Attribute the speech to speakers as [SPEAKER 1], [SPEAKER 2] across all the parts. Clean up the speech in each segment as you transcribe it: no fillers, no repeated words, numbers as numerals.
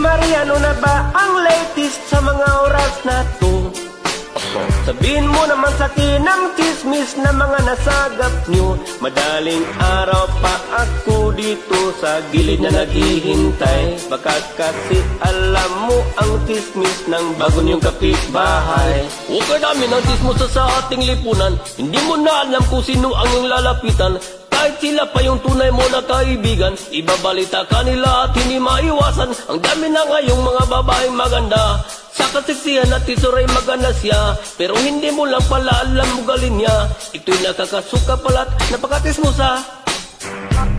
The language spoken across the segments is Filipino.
[SPEAKER 1] Maria, ano na ba ang latest sa mga oras na to? Sabihin mo naman sa akin ang chismis na mga nasagap nyo. Madaling araw pa ako dito sa gilid na naghihintay. Baka kasi alam mo ang chismis ng bago niyong kapitbahay. Okay namin ang chismis sa ating lipunan. Hindi mo na alam kung sino ang iyong lalapitan. Kahit sila pa yung tunay mo na kaibigan, ibabalita kanila at hindi maiwasan. Ang dami na ngayong mga babaeng maganda. Sa kasiksihan at tisuray maganda siya, pero hindi mo lang pala alam ugali niya. Ito'y nakakasuka pala't napakatismosa.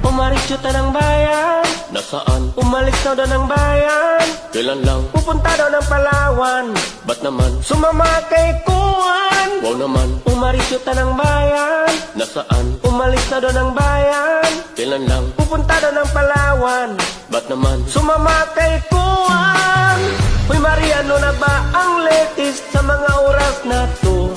[SPEAKER 1] Umalis yuta ng bayan.
[SPEAKER 2] Nasaan?
[SPEAKER 1] Umalis na daw ng bayan.
[SPEAKER 2] Kailan lang?
[SPEAKER 1] Pupunta daw ng Palawan.
[SPEAKER 2] Ba't naman?
[SPEAKER 1] Sumama kay Kuan.
[SPEAKER 2] Wow naman.
[SPEAKER 1] Umalis yuta ng bayan.
[SPEAKER 2] Nasaan?
[SPEAKER 1] Umalis na daw ng bayan.
[SPEAKER 2] Kailan lang?
[SPEAKER 1] Pupunta daw ng Palawan.
[SPEAKER 2] Ba't naman?
[SPEAKER 1] Sumama kay Kuan. Uy Maria, ano na ba ang latest sa mga oras na to?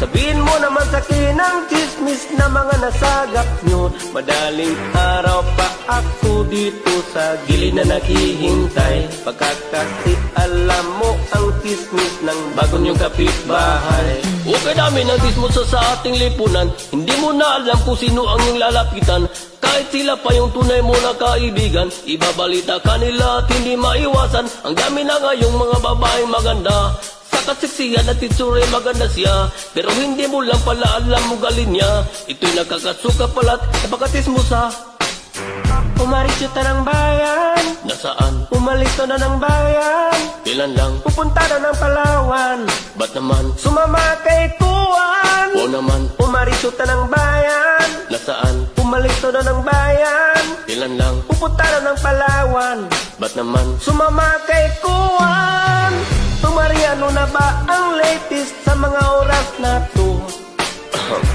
[SPEAKER 1] Sabihin mo naman sa akin ang chismis na mga nasagap nyo. Madaling araw pa ako dito sa gilid na naghihintay. Pagka kasi alam mo ang chismis ng bago niyong kapitbahay.
[SPEAKER 2] Okay namin ang chismis sa ating lipunan. Hindi mo na alam kung sino ang iyong lalapitan. Kahit sila pa yung tunay mo na kaibigan, ibabalita kanila at hindi maiwasan. Ang dami na ngayong mga babaeng maganda. Sa kasiksihan at titsure maganda siya, pero hindi mo lang pala alam ugali niya. Ito'y nakakasuka pala't napakatismosa.
[SPEAKER 1] Umalis yuta ng bayan.
[SPEAKER 2] Nasaan?
[SPEAKER 1] Umalis na ng bayan.
[SPEAKER 2] Kailan lang?
[SPEAKER 1] Pupunta na ng Palawan.
[SPEAKER 2] Ba't naman?
[SPEAKER 1] Sumama kay Kuan.
[SPEAKER 2] Wow naman.
[SPEAKER 1] Umalis yuta ng bayan.
[SPEAKER 2] Nasaan?
[SPEAKER 1] Umalis na ng bayan.
[SPEAKER 2] Kailan lang?
[SPEAKER 1] Pupunta na ng Palawan.
[SPEAKER 2] Ba't naman?
[SPEAKER 1] Sumama kay Kuan. Maria, ano na ba ang latest sa mga oras na to?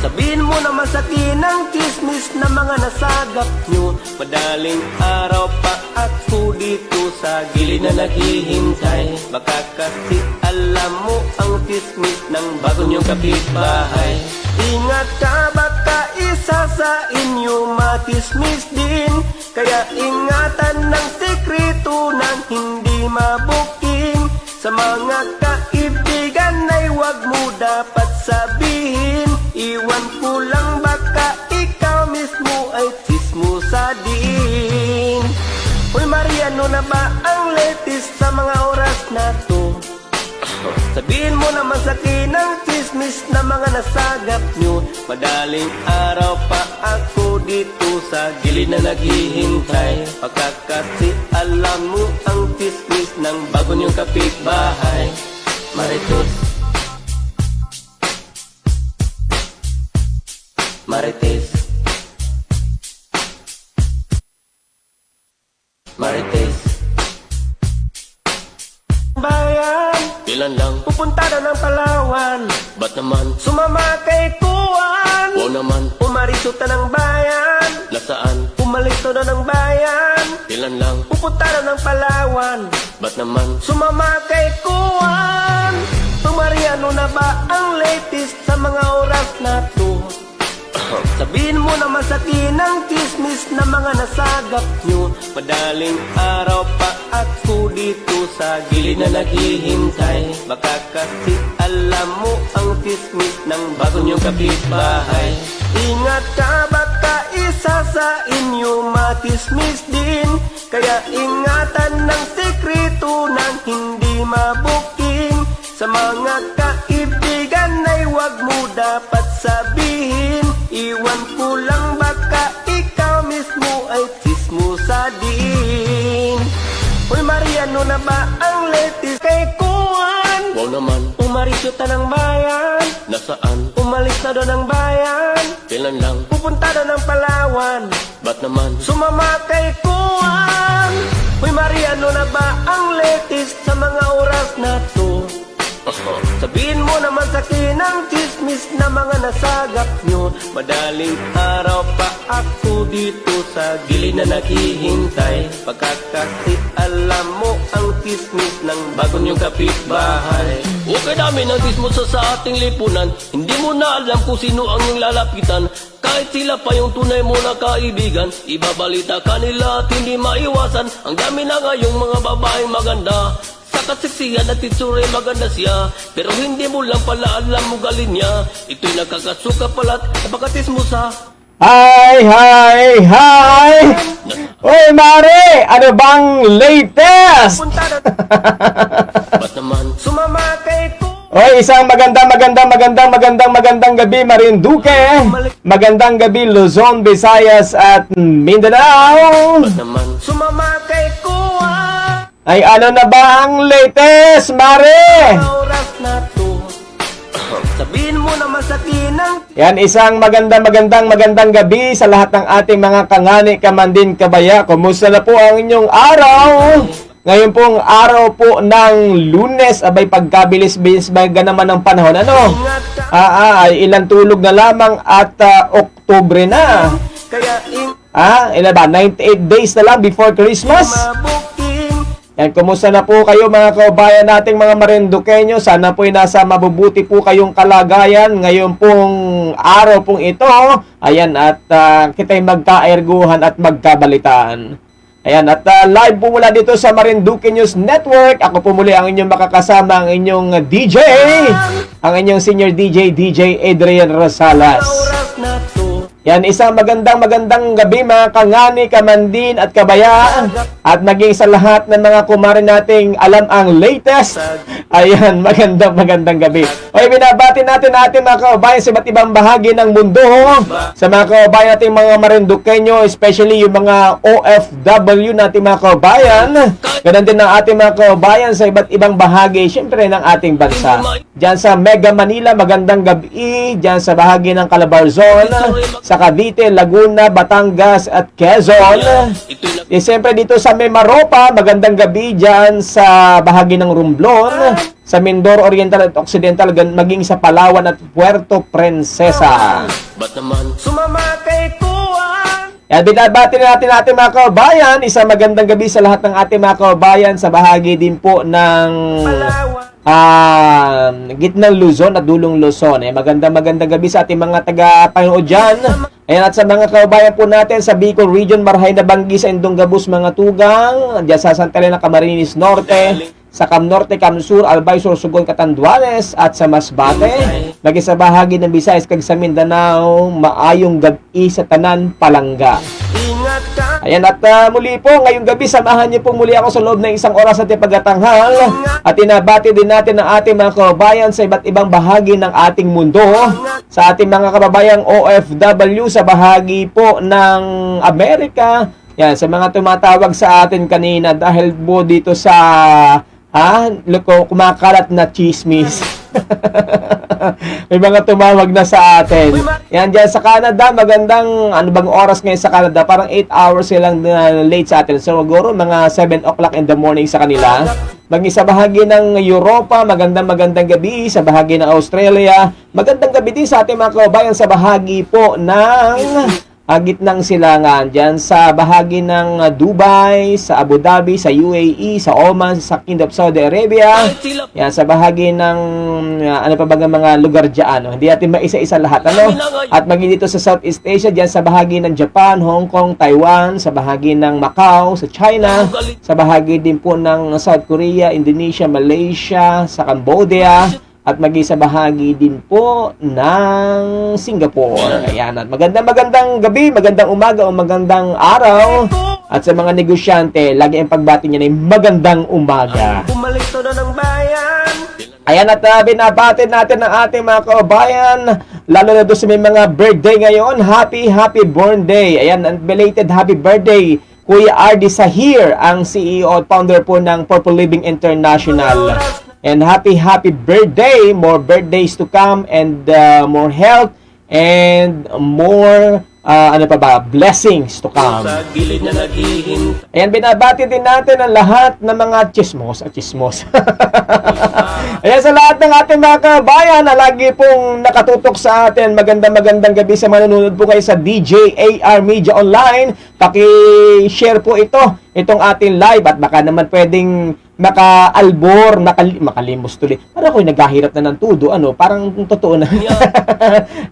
[SPEAKER 1] Sabihin mo naman sa akin ang chismis na mga nasagap nyo. Madaling araw pa ako dito sa gilid na naghihintay. Baka kasi alam mo ang chismis ng bago niyong kapitbahay. Ingat ka, baka isa sa inyo matismis din. Kaya ingatan ng sekreto ng hindi mabuking. Sa mga kaibigan ay wag mo dapat sabihin. Iwan ko lang baka ikaw mismo ay chismosa din. Uy Maria, ano na ba ang latest sa mga oras na to? Sabihin mo naman sa akin ang chismis na mga nasagap nyo. Madaling araw pa ako dito sa gilid na naghihintay. Pagka kasi alam mo ang chismis ng bago niyong kapitbahay. Marites, Marites, Marites. Bayan,
[SPEAKER 2] Kailan lang?
[SPEAKER 1] pupunta na ng Palawan.
[SPEAKER 2] Ba't naman?
[SPEAKER 1] Sumama kay Kuan.
[SPEAKER 2] Wow naman.
[SPEAKER 1] Umalis yuta ng bayan.
[SPEAKER 2] Nasaan?
[SPEAKER 1] Umalis na ng bayan.
[SPEAKER 2] Kailan lang?
[SPEAKER 1] Pupunta na ng Palawan.
[SPEAKER 2] Ba't naman?
[SPEAKER 1] Sumama kay Kuan. Maria, ano na ba ang latest sa mga oras na to? Sabihin mo naman sa akin ang chismis na mga nasagap nyo. Madaling araw pa ako dito sa gilid na naghihintay. Baka kasi alam mo ang chismis ng bago niyong kapitbahay. Ingat ka, baka isa sa inyo matismis din. Kaya ingatan ng sekreto ng hindi mabuking. Sa mga kaibigan ay wag mo dapat sabihin. Iwan ko lang baka ikaw mismo ay chismosa din. Uy Maria, ano na ba ang latest kay Kuan?
[SPEAKER 2] Wow naman.
[SPEAKER 1] Umalis yuta ng bayan.
[SPEAKER 2] Nasaan?
[SPEAKER 1] Umalis na daw ng bayan.
[SPEAKER 2] Kailan lang?
[SPEAKER 1] Pupunta daw ng Palawan.
[SPEAKER 2] Ba't naman?
[SPEAKER 1] Sumama kay Kuan. Uy Maria, ano na ba ang latest sa mga oras na to? Sabihin mo naman sa akin ang chismis na mga nasagap nyo. Madaling araw pa ako dito sa gilid na naghihintay. Pagka kasi alam mo ang chismis ng bago niyong kapitbahay.
[SPEAKER 2] Okay namin ang chismis sa ating lipunan. Hindi mo na alam kung sino ang iyong lalapitan. Kahit sila pa yung tunay mo na kaibigan, ibabalita kanila at hindi maiwasan. Ang dami na ngayong mga babaeng maganda, sa kaseksihan at itsure maganda siya, pero hindi mo lang pala alam mo galing niya. Ito'y nagkakasuka pala't napakatis mo sa
[SPEAKER 3] Hi! Uy, Mare! Ano bang latest?
[SPEAKER 1] Punta na
[SPEAKER 2] ba't naman.
[SPEAKER 1] sumama kay ko.
[SPEAKER 3] Uy, isang magandang gabi, Marinduque. Magandang gabi, Luzon, Visayas at Mindanao.
[SPEAKER 2] Ba't naman.
[SPEAKER 1] Sumama kay kuha.
[SPEAKER 3] Ay, ano na ba ang latest, Mare?
[SPEAKER 1] Oras na to. Sabihin mo naman sa kinang
[SPEAKER 3] Yan, isang magandang gabi sa lahat ng ating mga kangani, kamandin, kabaya. Kumusta na po ang inyong araw? Ngayon pong araw po ng Lunes, abay pagkabilis-bilis ba naman ng panahon, ano?
[SPEAKER 1] ingat ka.
[SPEAKER 3] Ay ilang tulog na lamang at Oktubre na.
[SPEAKER 1] Kaya in
[SPEAKER 3] Ilan ba? 98 days na lang before Christmas.
[SPEAKER 1] mabuking.
[SPEAKER 3] Yan, kumusta na po kayo mga kaubayan nating mga Marinduqueño? Sana po'y nasa mabubuti po kayong kalagayan ngayon pong araw pong ito. Ayan, at kita'y magkaerguhan at magkabalitaan. Ayan, at live po mula dito sa Marinduque News Network. Ako po muli ang inyong makakasama, ang inyong DJ, ang inyong senior DJ, DJ Adrian Rosales.
[SPEAKER 1] Oras na to.
[SPEAKER 3] Yan, isang magandang gabi mga kangani, kamandin at kabaya. At maging sa lahat ng mga kumare nating alam ang latest. Ayan, magandang gabi. Okay, binabati natin mga kaubayan sa iba't ibang bahagi ng mundo. Sa mga kaubayan nating mga Marinduqueño, especially yung mga OFW nating mga kaubayan. Ganon din ang ating mga kaubayan sa iba't ibang bahagi, syempre, ng ating bansa. Diyan sa Mega Manila, magandang gabi. Diyan sa bahagi ng Calabarzon, sa Cavite, Laguna, Batangas at Quezon. Siyempre dito sa Mimaropa, magandang gabi dyan sa bahagi ng Romblon, sa Mindoro Oriental at Occidental, maging sa Palawan at Puerto Princesa.
[SPEAKER 2] Ba't naman.
[SPEAKER 1] Sumama kay kuha.
[SPEAKER 3] Yan, binabati natin mga kaubayan. Isang magandang gabi sa lahat ng ating mga kaubayan sa bahagi din po ng
[SPEAKER 1] Palawan.
[SPEAKER 3] gitnang Luzon at dulong Luzon. Magandang gabi sa ating mga taga-panood dyan. Ayan, at sa mga kaubayan po natin sa Bicol Region, Marhay na Banggi, sa Indong Gabus, mga Tugang, dyan sa Santa Elena, Camarines Norte, sa Cam Norte, Cam Sur, Albay, Sorsogon, Catanduanes, at sa Masbate. Lagi sa bahagi ng Visayas, kag sa Mindanao, maayong gabi sa Tanan, Palanga.
[SPEAKER 1] Ingat ka.
[SPEAKER 3] Ayan, at muli po, ngayong gabi, samahan niyo po muli ako sa loob ng isang oras at pagkatanghal. At inabati din natin ang ating mga kababayan sa iba't ibang bahagi ng ating mundo. Sa ating mga kababayang OFW sa bahagi po ng Amerika. Yan, sa mga tumatawag sa atin kanina dahil po dito sa kumakalat na chismis. May mga tumawag na sa atin. Yan, dyan sa Canada, magandang, ano bang oras ngayon sa Canada? Parang 8 hours silang late sa atin. So, siguro mga 7 o'clock in the morning sa kanila. Maging sa bahagi ng Europa, magandang gabi. Sa bahagi ng Australia, magandang gabi din sa ating mga kababayan sa bahagi po ng gitnang silangan, dyan sa bahagi ng Dubai, sa Abu Dhabi, sa UAE, sa Oman, sa Kingdom of Saudi Arabia. Yan, sa bahagi ng ano pa ba mga lugar dyan. Hindi natin maisa-isa lahat. At maging dito sa Southeast Asia, dyan sa bahagi ng Japan, Hong Kong, Taiwan, sa bahagi ng Macau, sa China, sa bahagi din po ng South Korea, Indonesia, Malaysia, sa Cambodia, at maging sa bahagi din po ng Singapore. Ayan, at magandang gabi, magandang umaga o magandang araw. At sa mga negosyante, lagi ang pagbati niya ay magandang umaga.
[SPEAKER 1] Bumalik to na ng bayan.
[SPEAKER 3] Ayan, at binabati natin ang ating mga kaubayan, lalo na doon sa may mga birthday ngayon. Happy born day. Ayan, belated happy birthday, Kuya Ardy Sahir, ang CEO at founder po ng Purple Living International. And happy birthday, more birthdays to come, and more health and more blessings to come.
[SPEAKER 2] Sa gilid na naghihintay.
[SPEAKER 3] Ayan, binabati din natin ang lahat ng mga chismos. Ayan, sa lahat ng ating mga kabayan na lagi pong nakatutok sa atin, magandang gabi sa manonood po kayo sa DJ AR Media Online. Paki-share po itong ating live, at baka naman pwedeng maka-albor, makalimos tuloy. Parang ako'y naghahirap na ng tudo, parang totoo na.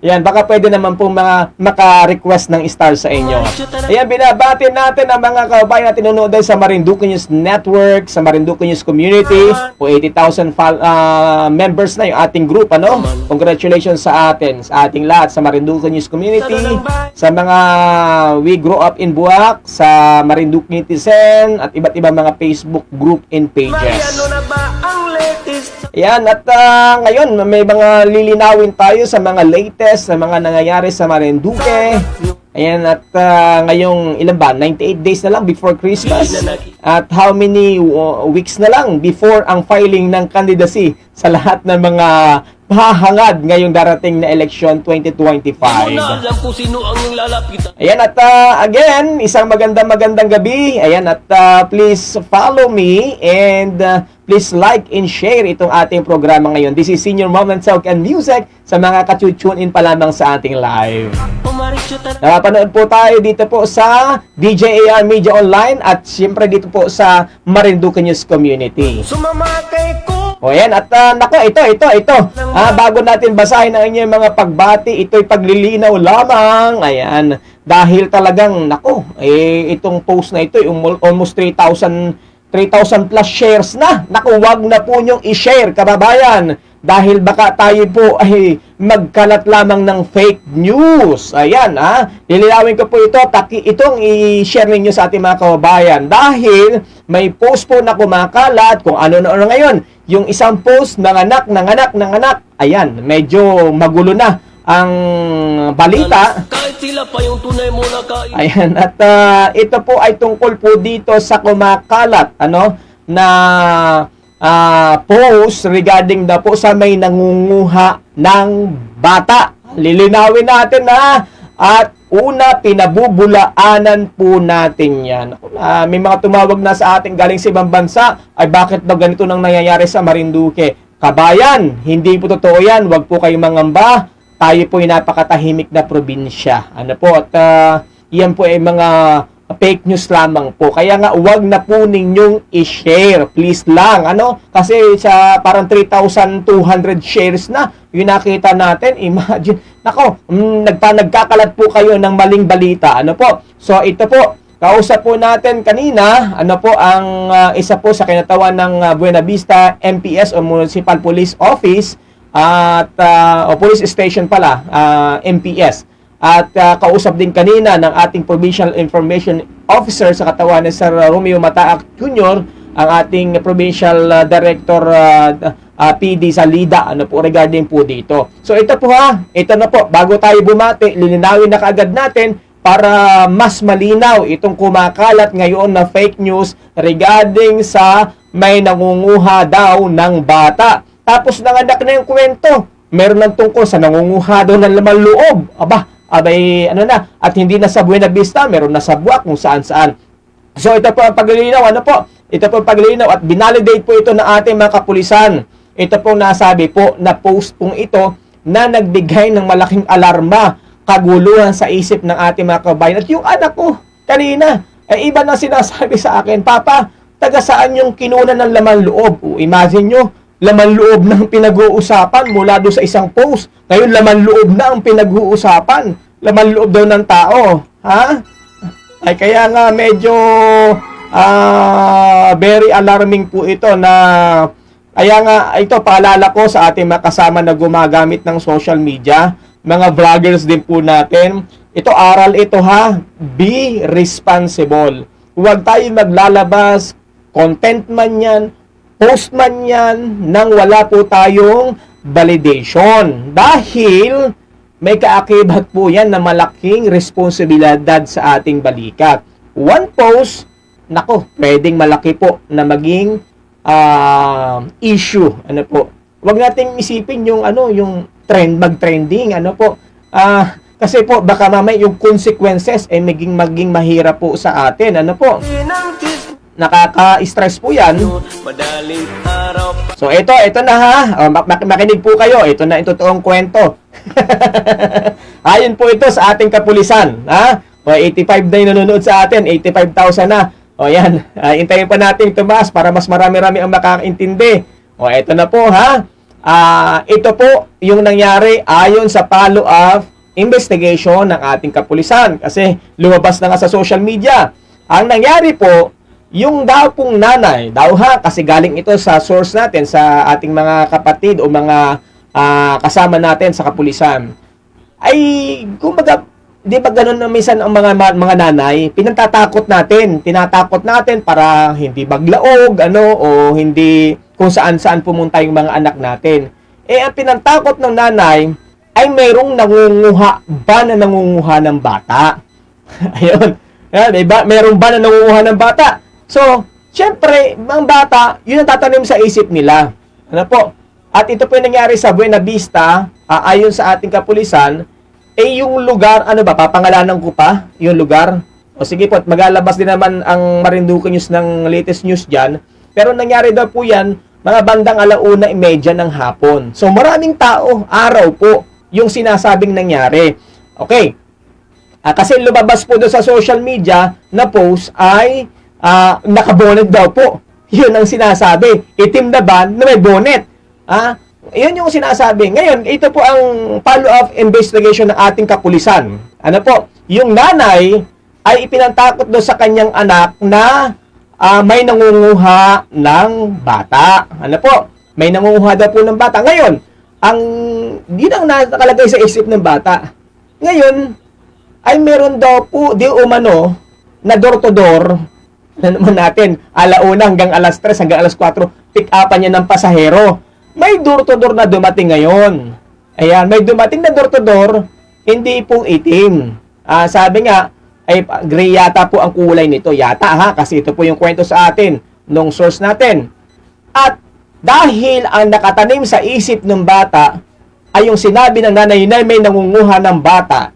[SPEAKER 3] Yan, baka pwede naman po maka-request ng star sa inyo. Ayan, binabati natin ang mga kababayan natin nanonood sa Marinduque News Network, sa Marinduque News Community, o 80,000 members na yung ating group, Congratulations sa atin, sa ating lahat, sa Marinduque News Community, sa mga We Grow Up in Buwak, sa Marinduque Netizen, at iba't ibang mga Facebook group and pages.
[SPEAKER 1] Mariano na ba ang latest?
[SPEAKER 3] Ayan, at ngayon, may mga lilinawin tayo sa mga latest na mga nangyayari sa Marinduque. Ayan, at ngayong ilan ba? 98 days na lang before Christmas. At how many weeks na lang before ang filing ng candidacy sa lahat ng mga hahangad ngayong darating na election 2025.
[SPEAKER 2] Hindi mo na alam kung sino ang iyong lalapitan.
[SPEAKER 3] Ayan, at again, isang magandang gabi. Ayan, at please follow me and please like and share itong ating programa ngayon. This is Senior Moment Talk and Music sa mga ka-tune in pa lamang sa ating live. Napapanood po tayo dito po sa DJAR Media Online at siyempre dito po sa Marinduque News Community.
[SPEAKER 1] Sumama kay ko.
[SPEAKER 3] O yan, at nako, ito. Bago natin basahin ang inyong mga pagbati, ito'y paglilinaw lamang. Ayan, dahil talagang, nako, itong post na ito, almost 3,000 plus shares na. Naku, wag na po nyong i-share, kababayan. Dahil baka tayo po ay magkalat lamang ng fake news. Ayan, lilinawin ko po ito. Itong i-share ninyo sa ating mga kababayan. Dahil may post po na kumakalat kung ano na ngayon. Yung isang post, nanganak. Ayan, medyo magulo na ang balita.
[SPEAKER 2] Kahit sila pa yung tunay mo na kaibigan.
[SPEAKER 3] Ayan, at ito po ay tungkol po dito sa kumakalat, na post regarding na po sa may nangunguha ng bata. Lilinawin natin at una, pinabubulaanan po natin yan. May mga tumawag na sa ating galing sa ibang bansa, ay bakit daw ganito nang nangyayari sa Marinduque? Kabayan, hindi po totoo yan. Huwag po kayong mangamba. Tayo po ay napakatahimik na probinsya. At yan po ay mga fake news lamang po. Kaya nga, huwag na po ninyong i-share. Please lang. Kasi sa parang 3,200 shares na yung nakita natin. Imagine. Nako, nagkakalat po kayo ng maling balita. So, ito po. Kausap po natin kanina, ang isa po sa kinatawan ng Buena Vista MPS o Municipal Police Office at o Police Station pala, MPS. At kausap din kanina ng ating Provincial Information Officer sa katawan ni Sir Romeo Mataak Jr., ang ating Provincial Director PD sa LIDA, regarding po dito. So ito po ito na po, bago tayo bumati, lilinawin na kaagad natin para mas malinaw itong kumakalat ngayon na fake news regarding sa may nangunguha daw ng bata. Tapos nanganak na yung kwento, meron ng tungkol sa nangunguha daw ng laman loob. Abay, at hindi na sa Buena Vista, meron na sa Buwak, kung saan-saan. So, ito po ang paglilinaw, Ito po ang paglilinaw at binalidate po ito ng ating mga kapulisan. Ito po nasabi po na post pong ito na nagbigay ng malaking alarma, kaguluhan sa isip ng ating mga kabayan. At yung anak ko, kanina, iba na sinasabi sa akin, Papa, taga saan yung kinuna ng laman loob? Imagine nyo, laman loob ng pinag-uusapan mula doon sa isang post. Ngayon, laman loob na ang pinag-uusapan. Laman loob daw ng tao. Ay, kaya nga medyo very alarming po ito na kaya nga ito, paalala ko sa ating mga kasama na gumagamit ng social media, mga vloggers din po natin. Ito, aral ito be responsible. Huwag tayong maglalabas, content man yan, post man yan, nang wala po tayong validation. Dahil may kaakibat po yan na malaking responsibilidad sa ating balikat. One post, pwedeng malaki po na maging issue. Huwag nating isipin yung mag-trending, kasi po baka mamaya yung consequences ay maging mahirap po sa atin. Nakaka-stress po yan.
[SPEAKER 2] Madaling araw.
[SPEAKER 3] So ito na makinig po kayo. Ito na yung totoong kwento. Ayon po ito sa ating kapulisan. 85 na yung nanonood sa atin, 85,000 na. O yan, hintayin pa natin tumaas para mas marami-rami ang makakaintindi. O eto na po ha. Ito po yung nangyari ayon sa follow-up investigation ng ating kapulisan. Kasi lumabas na nga sa social media. Ang nangyari po, yung daw pong nanay, daw ha, kasi galing ito sa source natin, sa ating mga kapatid o mga kasama natin sa kapulisan, ay kumbaga, di ba ganun na minsan ang mga nanay, tinatakot natin para hindi maglaog, o hindi kung saan-saan pumunta yung mga anak natin. Ang pinatakot ng nanay ay mayroong nangunguha ng bata. Ayun. Diba? Mayroong ba na nangunguha ng bata? So, syempre, ang bata, yun ang tatanim sa isip nila. Ano po? At ito po yung nangyari sa Buena Vista, ayon sa ating kapulisan, yung lugar, papangalanan ko pa, yung lugar. O sige po, maglalabas din naman ang Marinduque News ng latest news dyan. Pero nangyari daw po yan, mga bandang 1:30 ng hapon. So, maraming tao, araw po, yung sinasabing nangyari. Okay. Kasi lumabas po doon sa social media na post ay nakabonet daw po. Yun ang sinasabi. Itim na van na may bonnet. Yun yung sinasabi. Ngayon, ito po ang follow-up investigation ng ating kapulisan. Ano po? Yung nanay ay ipinantakot doon sa kanyang anak na may nangunguha ng bata. Ano po? May nangunguha daw po ng bata. Ngayon, di lang nakalagay sa isip ng bata. Ngayon, ay meron daw po, di umano, na door-to-door, na naman natin, 1:00 hanggang 3:00 hanggang 4:00, pick-upan niya ng pasahero. May door-to-door na dumating ngayon. Ayan, may dumating na door-to-door, hindi po itim. Sabi nga, ay gray yata po ang kulay nito. Yata ha, kasi ito po yung kwento sa atin, nung source natin. At dahil ang nakatanim sa isip ng bata, ay yung sinabi ng nanay na may nangunguha ng bata.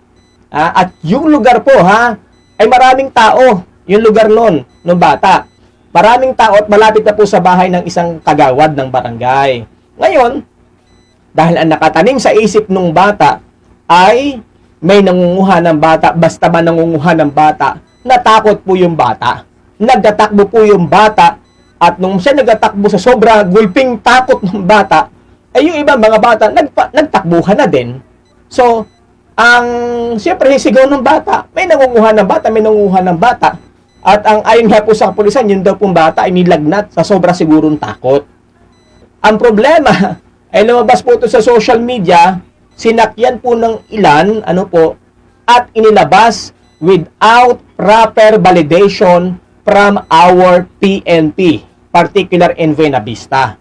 [SPEAKER 3] At yung lugar po ha, ay maraming tao, yung lugar nun, ng bata. Maraming tao at malapit na po sa bahay ng isang kagawad ng barangay. Ngayon, dahil ang nakatanim sa isip ng bata ay may nangunguha ng bata, basta ba nangunguha ng bata, natakot po yung bata. Nagtatakbo po yung bata at nung siya nagtatakbo sa sobra gulping takot ng bata, ay yung ibang mga bata nagtakbuhan na din. So, siyempre sigaw ng bata, may nangunguha ng bata. At ang ayon nga po sa kapulisan, yun daw pong bata ay nilagnat sa sobra sigurong takot. Ang problema, ay lumabas po ito sa social media, sinakyan po ng ilan, at inilabas without proper validation from our PNP, particular in Buena Vista.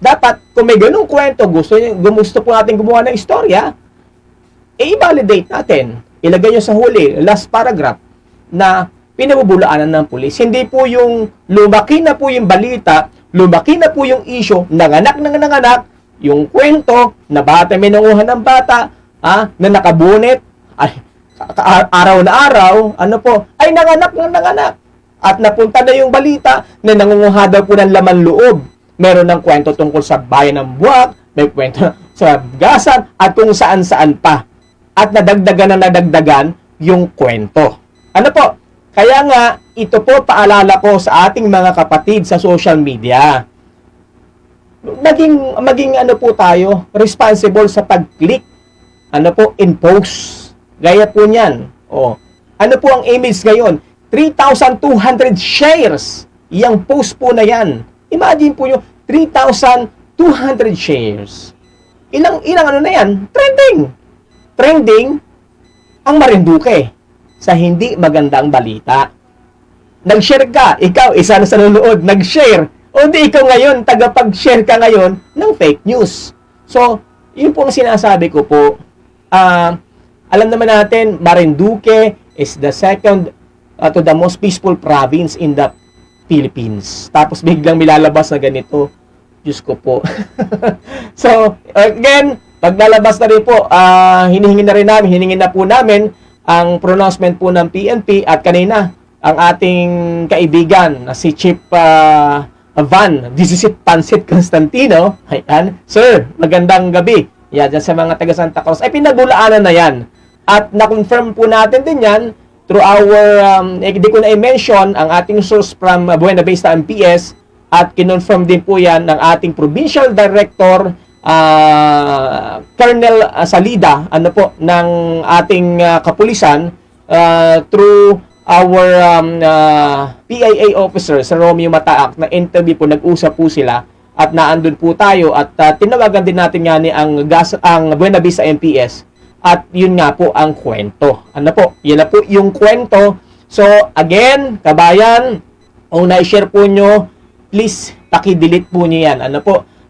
[SPEAKER 3] Dapat, kung may ganung kwento, gusto po natin gumawa ng istorya, i-validate natin. Ilagay nyo sa huli, last paragraph, na pinabubulaanan ng pulis. Hindi po yung lumaki na po yung balita, lumaki na po yung issue, nanganak, yung kwento, na bata may nanguha ng bata, na nakabunet, araw na araw, ay nanganak. At napunta na yung balita na nangunguha daw po ng laman loob. Meron ng kwento tungkol sa bayan ng Buwak, may kwento sa Gasan, at kung saan-saan pa. At nadagdagan yung kwento. Kaya nga, ito po paalala ko sa ating mga kapatid sa social media. Maging po tayo, responsible sa pag-click. In post. Gaya po niyan. Ano po ang image ngayon? 3,200 shares. Yang post po na yan. Imagine po yung 3,200 shares. Ilang na yan? Trending ang Marinduque sa hindi magandang balita. Nag-share ka, ikaw, isa na sa nanonood, nag-share. O di ikaw ngayon, tagapag-share ka ngayon ng fake news. So, yun po ang sinasabi ko po. Alam naman natin, Marinduque is the second to the most peaceful province in the Philippines. Tapos biglang milalabas na ganito. Diyos ko po. So, again, paglalabas na rin po, hiningin na po namin ang pronouncement po ng PNP at kanina, ang ating kaibigan na si Chief Van, Disisip Pansit Constantino. Ayan. Sir, magandang gabi. Yan, dyan sa mga taga Santa Cruz. Ay, pinabulaanan na yan. At na-confirm po natin din yan through our, hindi ko na i-mention ang ating source from Buena Vista MPS at kinonfirm din po yan ng ating Provincial Director Colonel Salida ng ating kapulisan through our PIA officer sa Romeo Mataak na interview po, nag-usap po sila at naandun po tayo at tinawagan din natin nga ni ang Buena Vista MPS. At yun nga po ang kwento. Yan na po yung kwento. So, again, kabayan, kung na-share po nyo, please, paki-delete po nyo yan.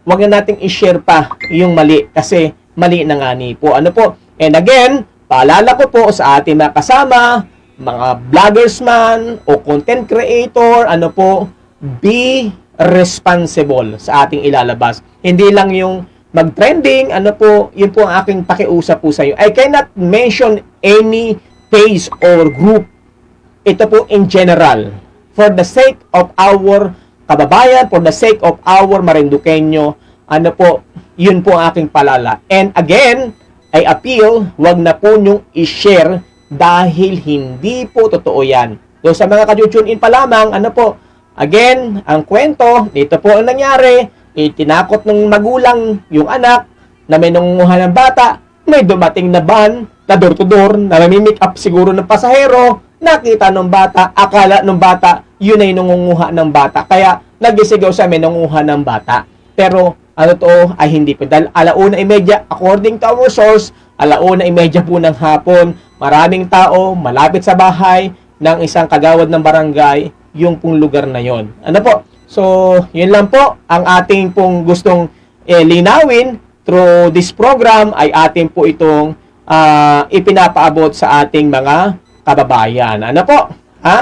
[SPEAKER 3] Huwag na nating i-share pa yung mali kasi mali na nga ni po. And again, paalala ko po sa ating mga kasama, mga vloggers man o content creator, be responsible sa ating ilalabas. Hindi lang yung mag-trending, yun po ang aking pakiusap po sa iyo. I cannot mention any page or group. Ito po in general. For the sake of our kababayan, for the sake of our Marinduqueño, yun po ang aking palala. And again, I appeal, wag na po nyong i-share dahil hindi po totoo yan. So sa mga ka-tune in pa lamang, again, ang kwento, ito po ang nangyari, itinakot ng magulang yung anak na may nangunguha ng bata, may dumating na van na door-to-door na namimik up siguro ng pasahero, nakita ng bata, akala ng bata, yun ay nangunguha ng bata. Kaya nagisigaw sa may nangunguha ng bata. Pero ay hindi po. Dahil 1:30, according to our source, 1:30 po ng hapon, maraming tao malapit sa bahay ng isang kagawad ng barangay, yung pong lugar na yon. So, yun lang po ang ating pong gustong linawin through this program ay ating po itong ipinapaabot sa ating mga kababayan. Ha?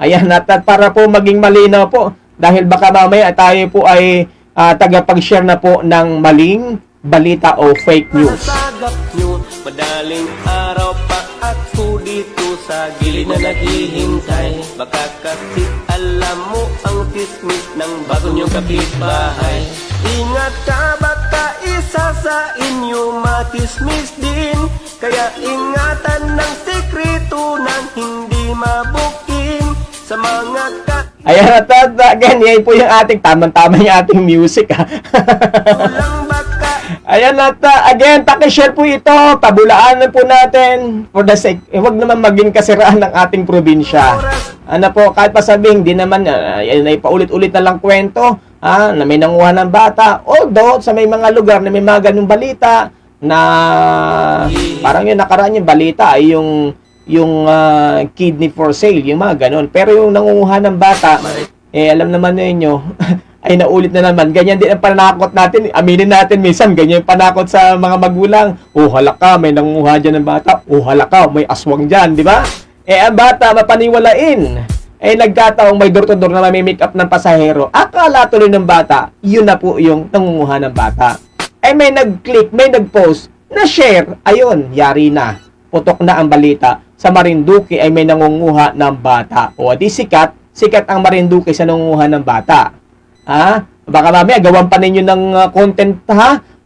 [SPEAKER 3] Ayan, at para po maging malinaw po dahil baka mamaya tayo po ay tagapag-share na po ng maling balita o fake news.
[SPEAKER 2] Nasagap nyo, madaling araw pa ako dito sa gilid na naghihintay. Baka kasi alam mo ang tismis ng bago nyong kapitbahay.
[SPEAKER 1] Ingat ka, baka isa sa inyo matismis din. Kaya ingatan ng sekreto nang hindi mabuking sa mga
[SPEAKER 3] Ayan, at again, yan po yung ating tamang-tama yung ating music, ha.
[SPEAKER 1] lang baka
[SPEAKER 3] Ayan, at again, pakishare po ito, pabulaanan po natin for the sake, huwag naman maging kasiraan ng ating probinsya. Kahit pa sabihin, di naman, ay paulit-ulit na lang kwento, na may nanguha ng bata, although sa may mga lugar na may mga ganung balita, na parang yung nakaraan yung balita ay yung kidney for sale, yung mga ganon. Pero yung nangunguha ng bata, alam naman ninyo, ay naulit na naman. Ganyan din ang panakot natin. Aminin natin minsan, ganyan yung panakot sa mga magulang. Halaka, may nangunguha dyan ng bata. Halaka, may aswang dyan, di ba? Ang bata, mapaniwalain. Nagkataong may door-to-door na mamimake up ng pasahero. Akala tuloy ng bata, yun na po yung nangunguha ng bata. May nag-click, may nag-post, na-share. Ayun, yari na. Putok na ang balita. Sa Marinduque ay may nangunguha ng bata. Di sikat ang Marinduque sa nangunguha ng bata. Baka mamaya gawan pa ninyo ng content,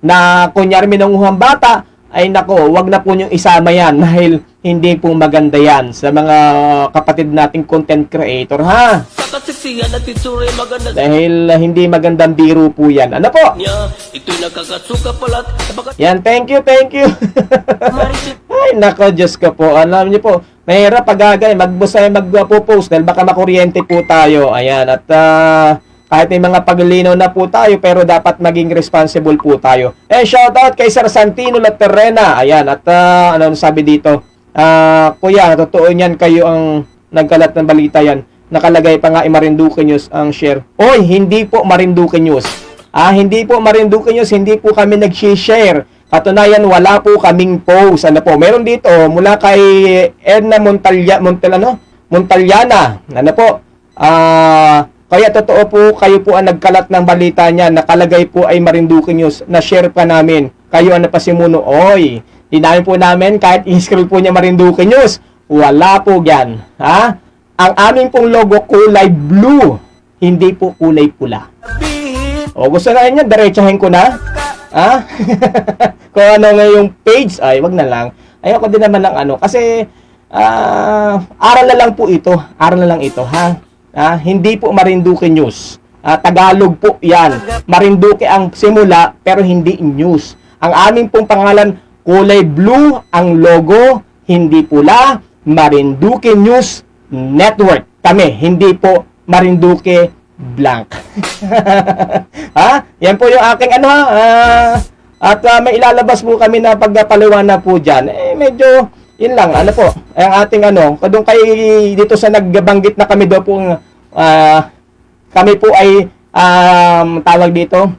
[SPEAKER 3] na kunyari may nangunguha ng bata, ay nako, wag na po nyo isama yan dahil hindi po maganda yan sa mga kapatid nating content creator,
[SPEAKER 2] Sa kasisiyan at itsura maganda
[SPEAKER 3] dahil hindi magandang biro po yan.
[SPEAKER 2] niya, ito'y nakakasuka pala.
[SPEAKER 3] Yan, thank you. Ay, nako, Diyos ko po. Alam niyo po, mahirap pag-agay, magpo-post dahil baka makuryente po tayo. Ayan, at kahit may mga paglilinaw na po tayo, pero dapat maging responsible po tayo. Shoutout kay Sir Santino Laterrena. Ayan, at ano sabi dito? Kuya, totoo niyan, kayo ang nagkalat ng balita yan. Nakalagay pa nga Marinduque News ang share. Hindi po Marinduque News. Hindi po Marinduque News, hindi po kami nag-share. Katunayan, wala po kaming post. Meron dito mula kay Edna Montaliana. Kaya totoo po, kayo po ang nagkalat ng balita niya. Nakalagay po ay Marinduque News. Na-share pa namin. Kayo ang napasimuno. Dinamin po namin kahit i-scroll po niya Marinduque News. Wala po yan. Ang aming pong logo kulay blue. Hindi po kulay pula. Gusto na niya, diretsahin ko na. Kung ano nga yung page, ay wag na lang. Ayoko din naman ng kasi aral na lang po ito. Aral na lang ito, ha? Hindi po Marinduque News. Tagalog po yan. Marinduque ang simula, pero hindi news. Ang aming pong pangalan, kulay blue ang logo, hindi pula. Marinduque News Network. Kami, hindi po Marinduque blank. Yan po yung aking at may ilalabas po kami na pagpaliwanag po dyan. Medyo, yun lang, po, ang ating kadung kay dito sa nagbanggit na kami daw po, kami po ay, tawag dito,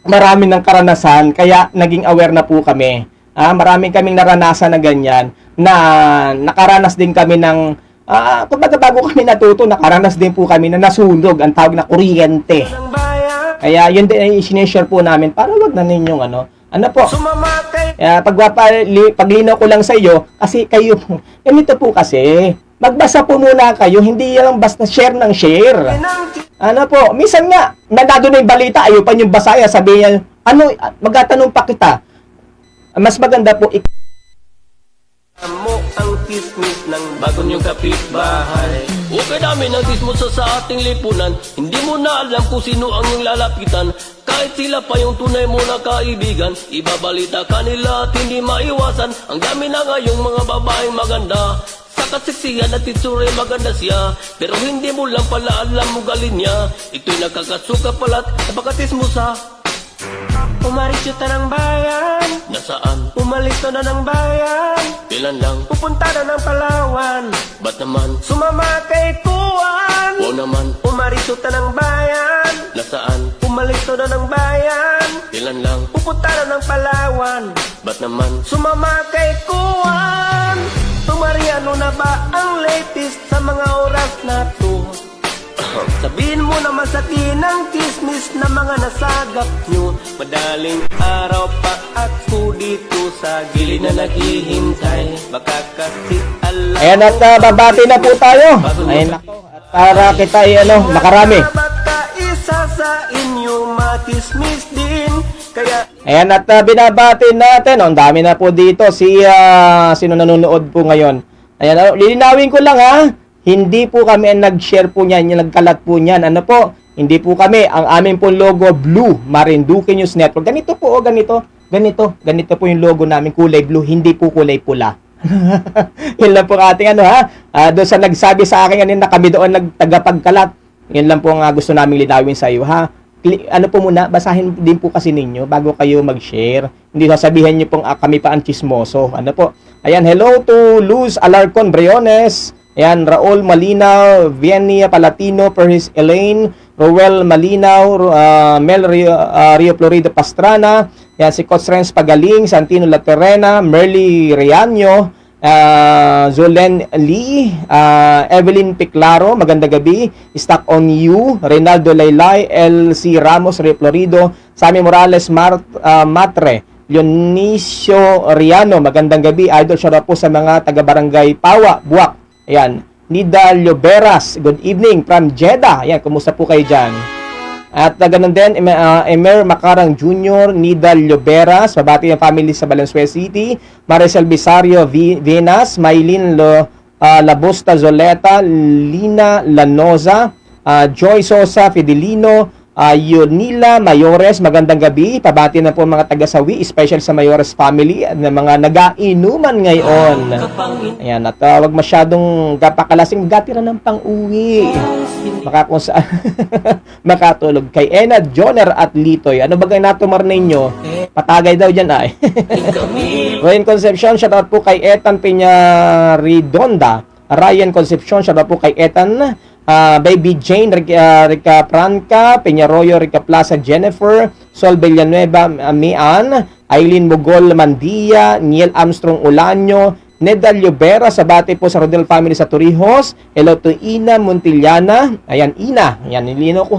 [SPEAKER 3] marami ng karanasan, kaya naging aware na po kami. Maraming kaming naranasan na ganyan, na nakaranas din kami ng, kumbaga bago kami natuto, nakaranas din po kami na nasunog, ang tawag na kuryente. Kaya yun din ay sinishare po namin para wag na ninyong po. Paglinaw ko lang sa iyo, kasi kayo, ganito po kasi, magbasa po muna kayo, hindi lang basta share ng share. Po, minsan nga, nandado na yung balita, ayaw pa yung basaya, sabihin niya, magtatanong pa kita. Mas maganda po,
[SPEAKER 1] mo ang kismis ng
[SPEAKER 2] Bago niyong kapitbahay. Okay namin ang tismo sa ating lipunan. Hindi mo na alam kung sino ang iyong lalapitan. Kahit sila pa yung tunay mo na kaibigan, ibabalita kanila at hindi maiwasan. Ang dami na ngayong mga babaeng maganda. Sa kasiksihan at itsura maganda siya, pero hindi mo lang pala alam mo galing niya. Ito'y nagkakasuka pala't napakatismo sa
[SPEAKER 1] Umalis yung ng bayan,
[SPEAKER 2] nasaan.
[SPEAKER 1] umalis na ng bayan,
[SPEAKER 2] Kailan lang,
[SPEAKER 1] pupunta na ng Palawan,
[SPEAKER 2] ba't naman,
[SPEAKER 1] sumama kay Kuwan.
[SPEAKER 2] wow naman,
[SPEAKER 1] Umalis yung ng bayan,
[SPEAKER 2] nasaan.
[SPEAKER 1] umalis na ng bayan,
[SPEAKER 2] Kailan lang,
[SPEAKER 1] pupunta na ng Palawan,
[SPEAKER 2] ba't naman,
[SPEAKER 1] sumama kay Kuwan. Tumariano na ba ang latest sa mga oras na to? Sabihin mo naman sa akin ang chismis na mga nasagap nyo. Madaling araw pa ako dito sa gilid na naghihintay. Baka kasi alam.
[SPEAKER 3] ayan at babati na po tayo. Ayan nako, at para kita ay makarami.
[SPEAKER 1] Baka isa sa inyo matismis din. Kaya
[SPEAKER 3] Ayan at binabati natin. Ang dami na po dito. Sino nanonood po ngayon? Ayan, lilinawin ko lang Hindi po kami ang nag-share po niyan, yung nagkalat po niyan. Hindi po kami. Ang aming po logo, blue, Marinduque News Network. Ganito po, ganito. Ganito po yung logo namin, kulay blue, hindi po kulay pula. Yun lang po ating doon sa nagsabi sa akin na kami doon nagtagapagkalat. Yun lang po ang gusto namin linawin sa iyo, po muna, basahin din po kasi ninyo bago kayo mag-share. Hindi sasabihin niyo pong kami pa ang chismoso. Ayan, hello to Luz Alarcon Briones. Ayan, Raul Malinaw, Vienia Palatino, Perhis Elaine, Roel Malinaw, Mel Rio Florida Pastrana, ayan, si Coach Renz Pagaling, Santino Laterena, Merly Riaño, Zolen Lee, Evelyn Piclaro, maganda gabi, Stack on You, Reynaldo Laylay, LC Ramos, Rio Florido, Sammy Morales Matre, Leonicio Riano, magandang gabi, idol, shout out po sa mga taga-barangay Pawa, Buwak. Ayan, Nida Lloberas, good evening from Jeddah. Ayan, kumusta po kayo dyan? At ganun din, Emer Macarang Jr., Nida Lloberas, mabati ang family sa Valenzuela City, Maricel Bisario Venas, Maylin Labusta Zoleta, Lina Lanoza, Joy Sosa Fidelino, Yonila Mayores, magandang gabi. Pabati na po mga taga-Sawi, special sa Mayores family na mga nag-ainuman ngayon. Ayan, at wag masyadong kapakalasing, gatira ng pang-uwi. Baka kung saan makatulog. Kay Ena, Joner at Litoy. Ano bagay natumar ninyo? Patagay daw dyan ay. Ryan Concepcion, shoutout po kay Ethan Peña Redonda. Ryan Concepcion, shoutout po kay Ethan. Baby Jane, Rica Franca, Peñarroyo, Rica Plaza, Jennifer, Sol Villanueva, Mian, Aileen Mogol Mandia, Niel Armstrong Ulanyo, Neda Llobera, sabati po sa Rodel family sa Torrijos. Hello to Ina Montillana. Ayan, Ina. Ayan, nilino ko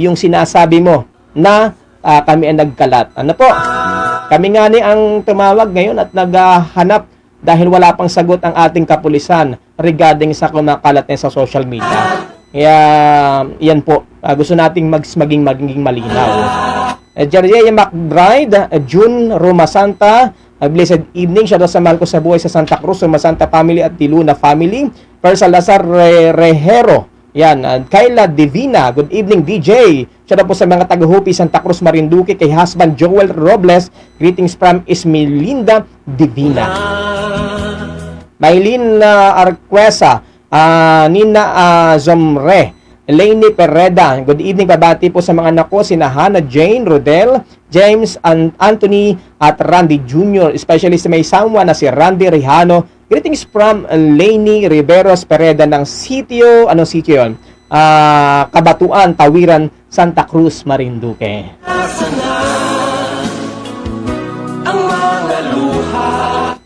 [SPEAKER 3] yung sinasabi mo na kami ang nagkalat. Ano po? Kami nga ni ang tumawag ngayon at naghahanap dahil wala pang sagot ang ating kapulisan regarding sa kumakalat niya sa social media. Kaya, yan po. Gusto nating maging malinaw. Jerry McBride, June Roma Santa, Blessed evening. Shout out sa mahal ko sa buhay sa Santa Cruz, Sumasanta family at Tiluna family. Persa Lazar Rejero. Yan, Kayla Divina, good evening DJ. Shout out po sa mga taga-Hopi Santa Cruz Marinduque, kay husband Joel Robles. Greetings from Ismelinda Divina. Maylin Arquesa, Nina Zomre, Lainey Pereda, good evening, babati po sa mga anak ko, sina Hannah Jane, Rodel, James, Anthony, at Randy Jr., especially sa may sawa na si Randy Rihano. Greetings from Lainey Riveros Pereda ng sitio, anong sitio yun? Kabatuan, Tawiran, Santa Cruz, Marinduque.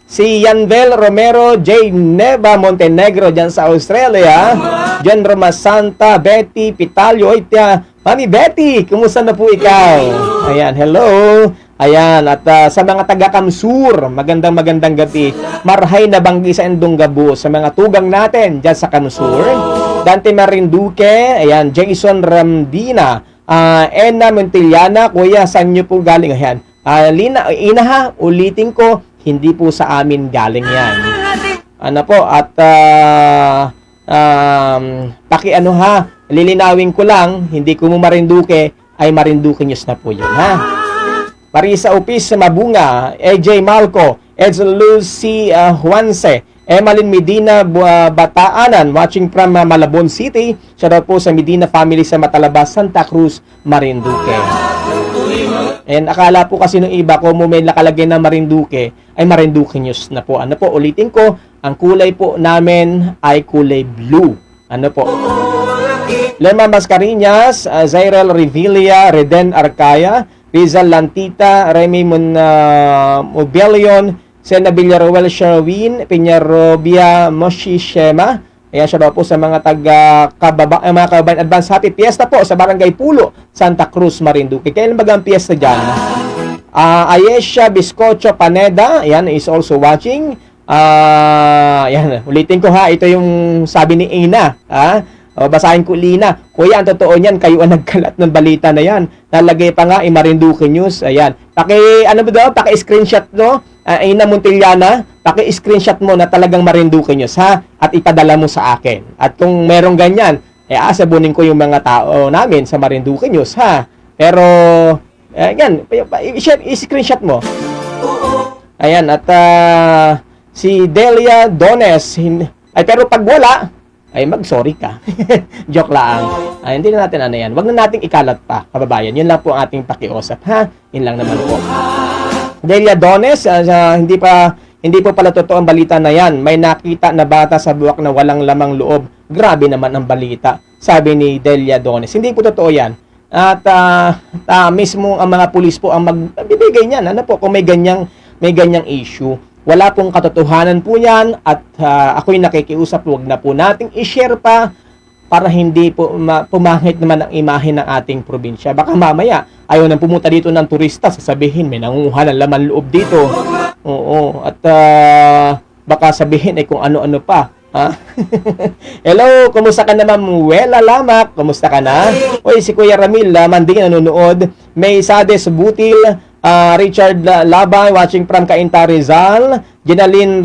[SPEAKER 3] Si Yanvel Romero, J. Neva Montenegro dyan sa Australia. John Roma Santa, Betty Pitalio. Oy, Mami Betty, kumusta na po ikaw? Ayan, hello. Ayan, at sa mga taga-Kamsur, magandang gabi. Marhay na banggi sa Endongabu, sa mga tugang natin dyan sa Kamsur. Dante Marinduque, ayan, Jason Ramdina, Ena Montiliana, kuya, saan nyo po galing? Ayan, Ina ha, ulitin ko, hindi po sa amin galing yan. Ano po, at pakiano ha, lilinawin ko lang, hindi ko mo Marinduque, ay Marinduque News na po yun ha. Marisa Upis Mabunga, AJ Malco, Edsel Lucy Juanse, Emalyn Medina Bataanan, watching from Malabon City. Shoutout po sa Medina family sa Matalabas, Santa Cruz, Marinduque. And akala po kasi nung iba ko may nakalagay na Marinduque, ay Marinduque News na po. Ano po, ulitin ko, ang kulay po namin ay kulay blue. Ano po? Lerma Mascareñas, Zairel Revilla, Reden Arcaya, Rizal Lantita, Remy Mobelion, Sena Villaruel Sherwin, Peñarobia Moshi Shema. Ayan, siya po sa mga mga kababayan. Advance happy fiesta po sa Barangay Pulo, Santa Cruz, Marinduque. Kailan ba ang fiesta dyan? Ayesha Biscocho Paneda, ayan, is also watching. Ayan, ulitin ko ha, ito yung sabi ni Ina, ha? O, basahin ko, Lina. Kuya, ang totoo niyan, kayo ang nagkalat ng balita na yan. Nalagay pa nga, Marinduque News. Ayan. Ano ba daw? Paki-screenshot, no? Ina Montiliana, paki-screenshot mo na talagang Marinduque News, ha? At ipadala mo sa akin. At kung merong ganyan, asabunin ko yung mga tao namin sa Marinduque News, ha? Pero, yan, i-screenshot mo. Ayan, at si Delia Dones, pero pag wala, ay mag-sorry ka. Joke lang. Hindi na natin ano yan. Huwag na nating ikalat pa, kababayan. Yun lang po ang ating pakiusap, ha? Yun lang naman po. Delia Dones, hindi po pala totoo ang balita na yan. May nakita na bata sa buwak na walang lamang loob. Grabe naman ang balita, sabi ni Delia Dones. Hindi po totoo yan. At mismo ang mga pulis po ang magbibigay niyan. Ano po, kung may ganyang issue. Wala pong katotohanan po yan at ako'y nakikiusap, huwag na po nating i-share pa para hindi po pumangit naman ang imahe ng ating probinsya. Baka mamaya ayaw nang pumunta dito ng turista, sasabihin may nangunguha ng laman loob dito. Oo, at baka sabihin ay kung ano-ano pa. Ha? Hello, kumusta ka naman? Wela Lamak, kumusta ka na? Oy, si Kuya Ramil, manding nanonood. May Sades Butil, Richard Labay, watching from Cainta Rizal. Jenaline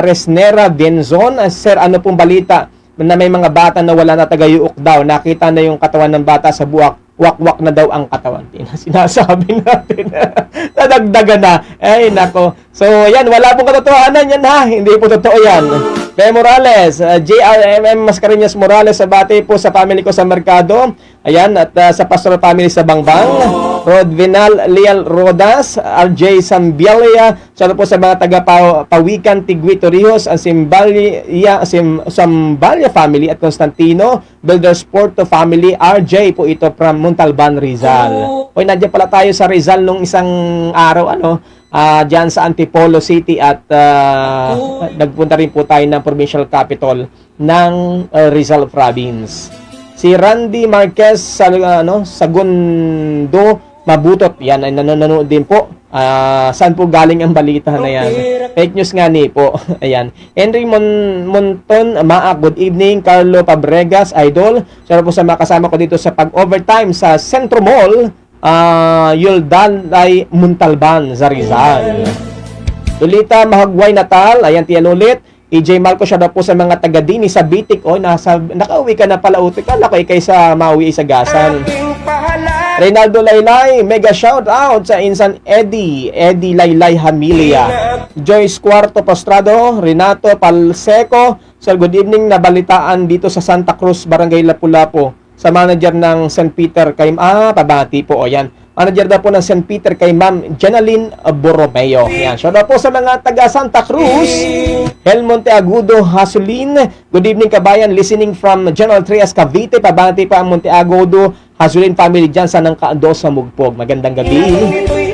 [SPEAKER 3] Resnera Benzon. Sir, ano pong balita na may mga bata na wala na tagayuok daw? Nakita na yung katawan ng bata sa buwak. Wak-wak na daw ang katawan. Sinasabi natin. Nadagdagan na. Ay, nako. So, yan. Wala pong katotohanan yan, ha? Hindi po totoo yan. Kay Morales, JRMM Mascareñas Morales, sa bati po sa family ko sa Mercado. Ayan, at sa pastoral family sa Bangbang. Rodvinal Leal Rodas, RJ Sambilia, siya po sa mga taga-Pawikan, Tigui, Torrijos, ang Sambalia family at Constantino, Builders Porto family, RJ po ito from Montalban, Rizal. Hoy, nandiyan pala tayo sa Rizal nung isang araw, dyan sa Antipolo City at nagpunta rin po tayo ng provincial capital ng Rizal Province. Si Randy Marquez Sagundo Mabutot, yan ay nanonood din po. Saan po galing ang balita na yan? Fake news nga ni po. Ayan. Henry Monton Maak, good evening. Carlo Pabregas, idol. Siya po sa makasama ko dito sa pag-overtime sa Centro Mall. Yuldalay Muntalban, Rizal. Lolita Mahagway Natal, ayan tiyan ulit. EJ Marco, siya daw po sa mga taga-dini sa Bitik. O, nakauwi ka na pala, utik. Kala ko ikay sa Maui Isagasan.
[SPEAKER 1] Aking pahala.
[SPEAKER 3] Reynaldo Laylay, mega shout out sa Insan Eddie Laylay Hamilia. Joyce Cuarto Postrado, Renato Palseco, sir, good evening, nabalitaan dito sa Santa Cruz, Barangay Lapu-Lapu, sa manager ng St. Peter kay, pabati po, o yan. Manager na po ng St. Peter kay Ma'am Jenaline Borromeo. Yan, shout out po sa mga taga Santa Cruz. Hel Monteagudo Hasulin, good evening kabayan, listening from General Trias Cavite, pabati pa ang Monteagudo Hasulin family dyan sa Nangkaando sa Mugpog. Magandang gabi.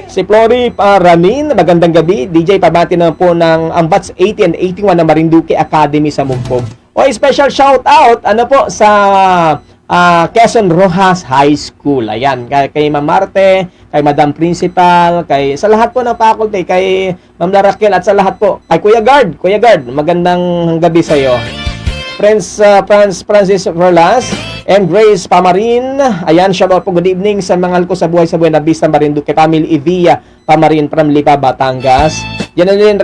[SPEAKER 3] Si Flory Ramin, magandang gabi. DJ, pabati na po ng ang batch 80 and 81 na Marinduque Academy sa Mugpog. O, special shout out, ano po, sa Quezon Rojas High School. Ayan, kay Ma'am Marte, kay Madam Principal, sa lahat po ng faculty, kay Ma'am Larakel at sa lahat po. Kay Kuya Guard, magandang gabi sa iyo. Francis Verlas, and Grace Pamarin. Ayan, shout out po, good evening sa mga ko sa buhay na Vista Marinduque family, Evia Pamarin from Lipa, Batangas. Janelyn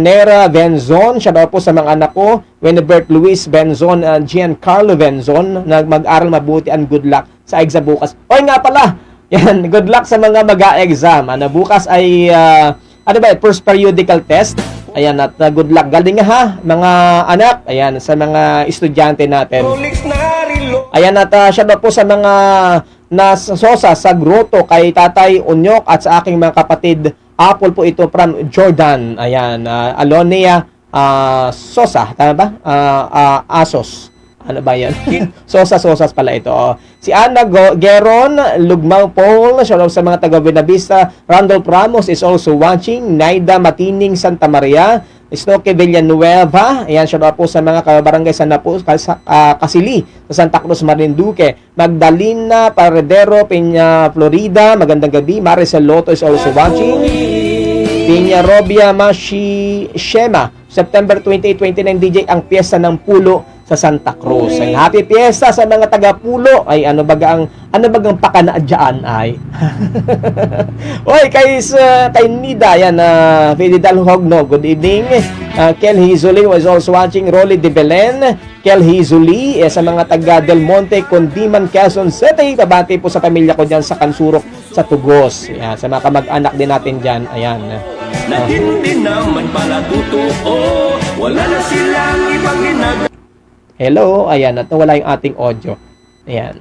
[SPEAKER 3] Nera Benzon, shout out po sa mga anak ko, Winibert Luis Benzon, Giancarlo Benzon, mag-aral mabuti and good luck sa exam bukas. Oy nga pala, yan, good luck sa mga mag-a-exam. Bukas ay, first periodical test. Ayan, at good luck. Galing nga ha, mga anak. Ayan, sa mga estudyante natin.
[SPEAKER 1] Rolex na relo.
[SPEAKER 3] Ayan, at shout out po sa mga nasosa sa grotto kay Tatay Unyok at sa aking mga kapatid. Apple po ito from Jordan. Ayan, Alonia Sosa. Tama ba? Asos. Ano ba yan? Sosas pala ito. Oh. Si Ana Geron, Lugmang Paul, shout out sa mga taga Buenavista. Randolph Ramos is also watching. Naida Matining, Santa Maria. Snoke Villanueva. Ayan, shout out po sa mga kabarangay sa Kasili, sa Santa Cruz, Marinduque. Magdalena Paredero, Peña, Florida. Magandang gabi. Maricel Loto is also watching. Piña Robia Mashi Shema. September 28, 29 DJ ang piyesta ng pulo sa Santa Cruz. Ay, happy piyesta sa mga taga-pulo. Ay, ano bagang pakanaadyan ay. Oy, kay Nida, yan, Fidel Hogno, good evening. Kel Hizuli was also watching. Rolly de Belen, Kel Hizuli, sa mga taga Del Monte, Condiman, Quezon City. Kabati po sa pamilya ko dyan sa Kansurok, sa Tugos. Yan, sa mga kamag-anak din natin dyan. Ayan.
[SPEAKER 2] Na hindi naman pala totoo, wala na silang ibang ginagawa.
[SPEAKER 3] Hello, ayan, at nawala yung ating audio. Ayan.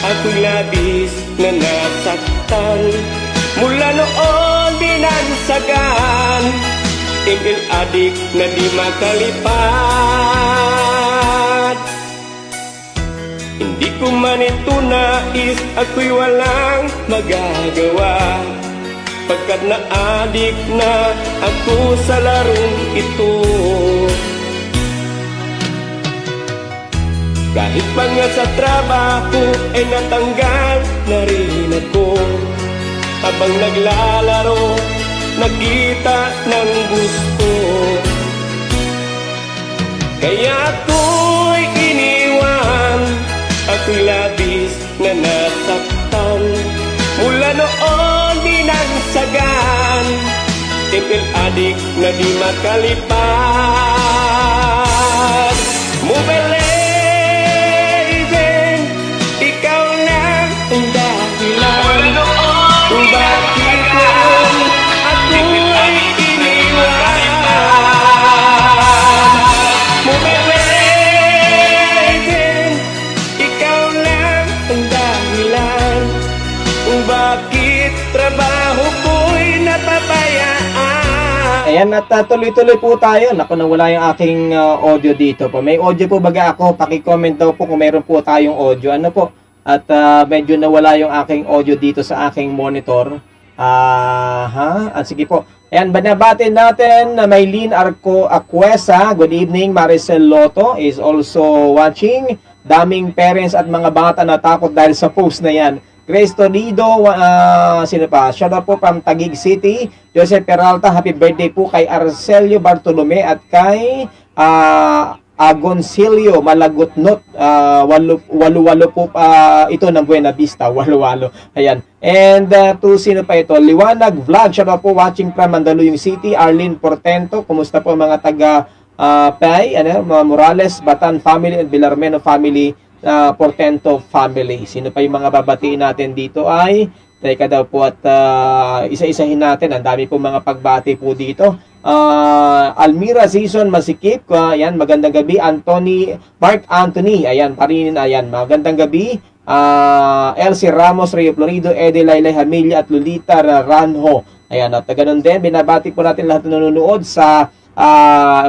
[SPEAKER 1] ako'y labis na nasaktan. Mula noon binansagan, ML addict na di makalipat. Hindi ko man ito nais, ako'y walang magagawa, pagkat na-addict na ako sa larong ito. Kahit pa nga sa trabaho ay natanggal na rin ako, habang naglalaro nakita ng gusto. Kaya ako'y iniwan, ako'y labis na nasaktan. Mula noon binansagan, ML addict na di makalipat. Mobile Legend, ikaw na ang dahilan kung bakit ngayon ako'y iniwan. Mobile Legend, ikaw lang ang dahilan kung bakit trabaho ko'y napabayaan.
[SPEAKER 3] Ayan, at tuloy-tuloy po tayo. Naku, nawala yung aking audio dito po. May audio po baga ako? Paki-comment daw po kung meron po tayong audio. Ano po? At medyo nawala yung aking audio dito sa aking monitor. At sige po. Ayan, banabati natin na Maylene Aquesa. Good evening. Maricel Loto is also watching. Daming parents at mga bata natakot dahil sa post na yan. Grace Tonido, sino pa? Shout out po from Taguig City. Joseph Peralta, happy birthday po kay Arcelio Bartolome at kay Agoncillo Malagutnot. Walo-walo po ito ng Buena Vista. Walo-walo. Ayan. And to sino pa ito? Liwanag Vlog. Shout out po watching from Mandaluyong City. Arlene Portento. Kumusta po mga taga Pay, Morales, Batan family at Villarmeno family, Portento family. Sino pa yung mga babatiin natin dito ay teka daw po at isa-isahin natin. Ang dami po mga pagbati po dito. Almira Season Masikip, ayan, magandang gabi. Mark Anthony, ayan, parin, ayan, magandang gabi. Elsie Ramos, Rio Florido, Eddie Laylay Hamilya at Lolita Ranho. Ayan, at ganun din, binabati po natin lahat na nanonood sa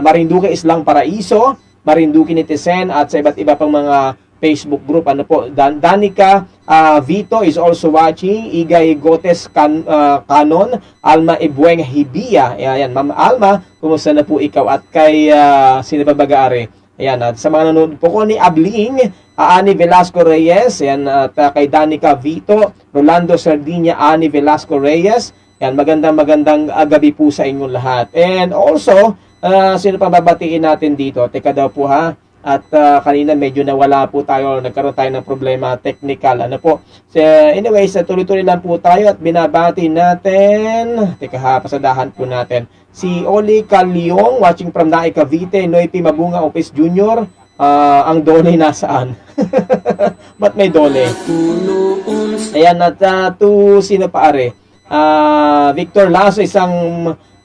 [SPEAKER 3] Marinduque Islang Paraiso, Marinduque Netizen at sa iba't iba pang mga Facebook group. Ano po, Danica Vito is also watching. Igay Gotes Canon, Alma Ibueng Hibia. Ayan, Ma'am Alma, kumusta na po ikaw? At kay sino ba baga-ari? Ayan, at sa mga nanonood po ko ni Abling, Ani Velasco Reyes, ayan, at kay Danica Vito, Rolando Sardinia, Ani Velasco Reyes. Ayan, magandang gabi po sa inyong lahat. And also, sino pa babatiin natin dito? Teka daw po ha. At kanina medyo nawala po tayo, nagkaroon tayo ng problema technical. Ano po? So, anyways, tuloy-tuloy lang po tayo at binabati natin. Teka ha, pasadahan po natin. Si Oli Calyong, watching from Naik Cavite, Noypi Mabunga Opis Jr. Ang dole nasaan? Ba't may dole? Ayan, at to sino pa are? Victor Lasso, isang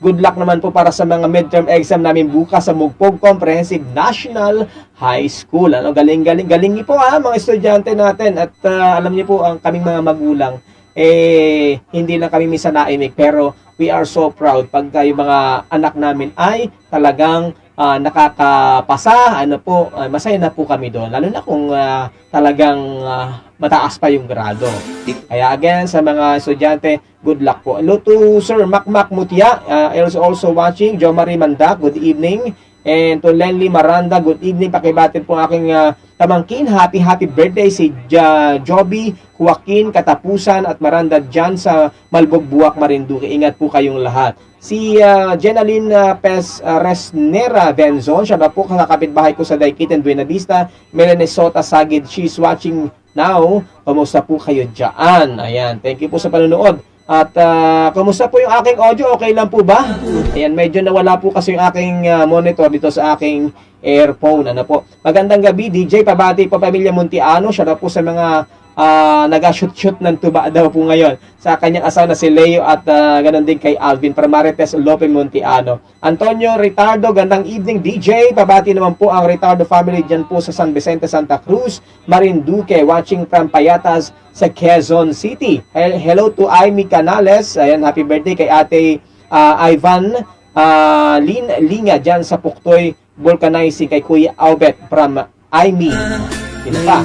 [SPEAKER 3] good luck naman po para sa mga midterm exam namin bukas sa Mugpog Comprehensive National High School. Ano, galing niyo po mga estudyante natin. At alam niyo po, ang kaming mga magulang, hindi lang kami minsan naimik, pero we are so proud pag yung mga anak namin ay talagang nakakapasa. Ano po, masaya na po kami doon. Lalo na kung talagang mataas pa yung grado. Kaya again, sa mga estudyante, good luck po. Hello to Sir Makmak Mutia, also watching. Jo Marie Mandak, good evening. And to Lenly Maranda, good evening. Pakibatin po aking pamangkin. Happy birthday si Joby Joaquin Katapusan at Maranda dyan sa Malbogbuak, Marinduque. Ingat po kayong lahat. Si Jenaline Resnera Benzon, siya na po kakapitbahay ko sa Daikitan, Buena Vista, Melanesota Sagid. She's watching now. Kamusta po kayo dyan? Ayan, thank you po sa panonood. At kamusta po yung aking audio? Okay lang po ba? Ayan, medyo nawala po kasi yung aking monitor dito sa aking earphone. Ano po? Magandang gabi, DJ. Pabati po pamilya Muntiano. Shout out po sa mga nag-shoot ng tuba daw po ngayon sa kanyang asawa na si Leo at ganon din kay Alvin Pramarites Lope Montiano. Antonio Ritardo, gandang evening DJ. Pabati naman po ang Ritardo family dyan po sa San Vicente, Santa Cruz, Marinduque, watching from Payatas sa Quezon City. Hello to Amy Canales. Ayan, happy birthday kay ate Ivan Lin Linga dyan sa Puktoy Vulcanizing, kay Kuya Albert from Amy. Sino pa?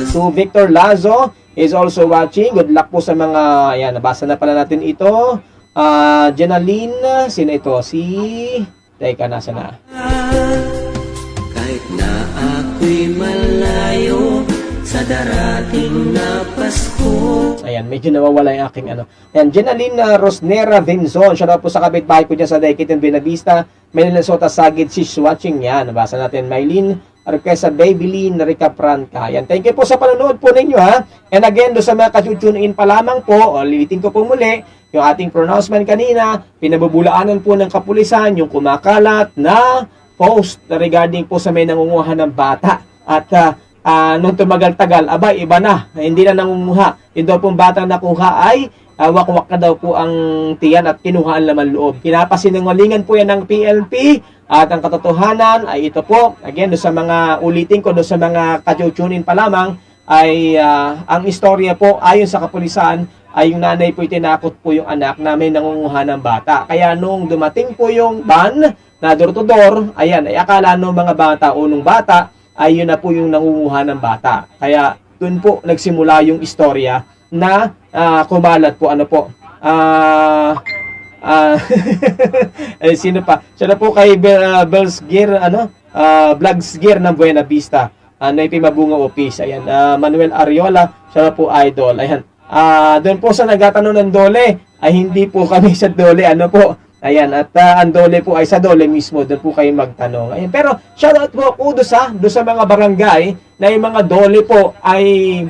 [SPEAKER 3] So Victor Lazo is also watching. Good luck po sa mga, ayan, nabasa na pala natin ito. Jenaline, sino ito? Teka, nasa na?
[SPEAKER 4] Kahit na ako'y malayo sa darating na Pasko.
[SPEAKER 3] Ayan, medyo nawawala yung aking ano. Ayan, Jenaline Rosnera Venzon. Shout out po sa kapitbahay ko dyan sa Daikit and Benavista. Maylin Sota Sagid, she's watching. Yan, nabasa natin. Maylin Arquesa, Babylin, Rica Franca. Yan, thank you po sa panonood po ninyo, ha. And again, do sa mga ka-tune-in pa lamang po, ulitin ko po muli, yung ating pronouncement kanina, pinabubulaanan po ng kapulisan, yung kumakalat na post regarding po sa may nangunguha ng bata. At nung tumagal-tagal, abay, iba na, hindi na nangunguha. Yung daw pong batang nakuha ay wakwak na daw po ang tiyan at kinuha ang laman loob. Pinapasinungalingan po yan ng PLP. At ang katotohanan ay ito po, again, do sa mga, ulitin ko, do sa mga ka-tunin pa lamang, ay ang istorya po, ayon sa kapulisan, ay yung nanay po tinakot po yung anak na may nangunguha ng bata. Kaya nung dumating po yung van na door-to-door, ayan, ay akala nung mga bata o nung bata, ay yun na po yung nangunguha ng bata. Kaya dun po nagsimula yung istorya na kumalat po, ano po, sino pa? Siya na po kay Bells Gear, Vlogs Gear ng Buena Vista. Naipi Mabunga Office. Ayan, Manuel Ariola, siya na po idol. Ayan. Doon po sa nagtatanong ng Dole, ay hindi po kami sa Dole, ano po. Ayan, at ang Dole po ay sa Dole mismo, doon po kayo magtanong. Ayan, pero shoutout po kudos doon sa mga barangay na yung mga Dole po ay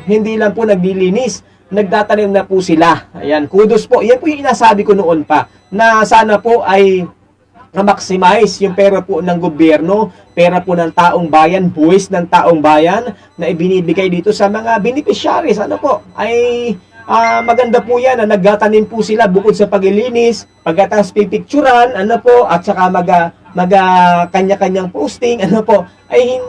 [SPEAKER 3] hindi lang po naglilinis, nagtatanim na po sila. Ayan, kudos po. Yan po yung inasabi ko noon pa, na sana po ay ma-maximize yung pera po ng gobyerno, pera po ng taong bayan, buwis ng taong bayan na ibinibigay dito sa mga beneficiaries. Ano po, ay maganda po yan na nagtatanim po sila bukod sa paglilinis, pagkatas pipicturan, ano po, at saka kanya-kanyang posting, ano po, ay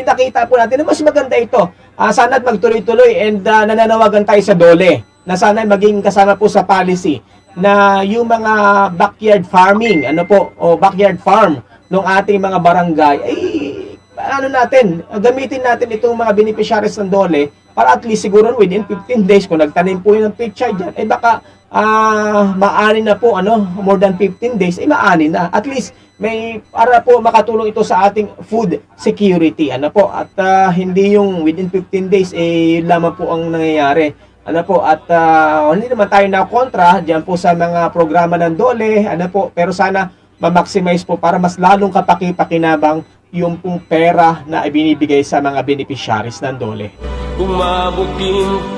[SPEAKER 3] nakita po natin na mas maganda ito. Sana't magtuloy-tuloy and nananawagan tayo sa Dole na sana maging kasama po sa policy na yung mga backyard farming, ano po, o backyard farm ng ating mga barangay, ay gamitin natin itong mga beneficiaries ng Dole para at least siguro within 15 days kung nagtanim po yung picture dyan, ay baka maani na po, more than 15 days, ay maani na. At least may para po makatulong ito sa ating food security, ano po, at hindi yung within 15 days yun lamang po ang nangyayari, ano po, at hindi naman tayo na kontra diyan po sa mga programa ng Dole, ano po, pero sana ma-maximize po para mas lalong kapaki-pakinabang yung pong pera na ibinibigay sa mga beneficiaries ng Dole.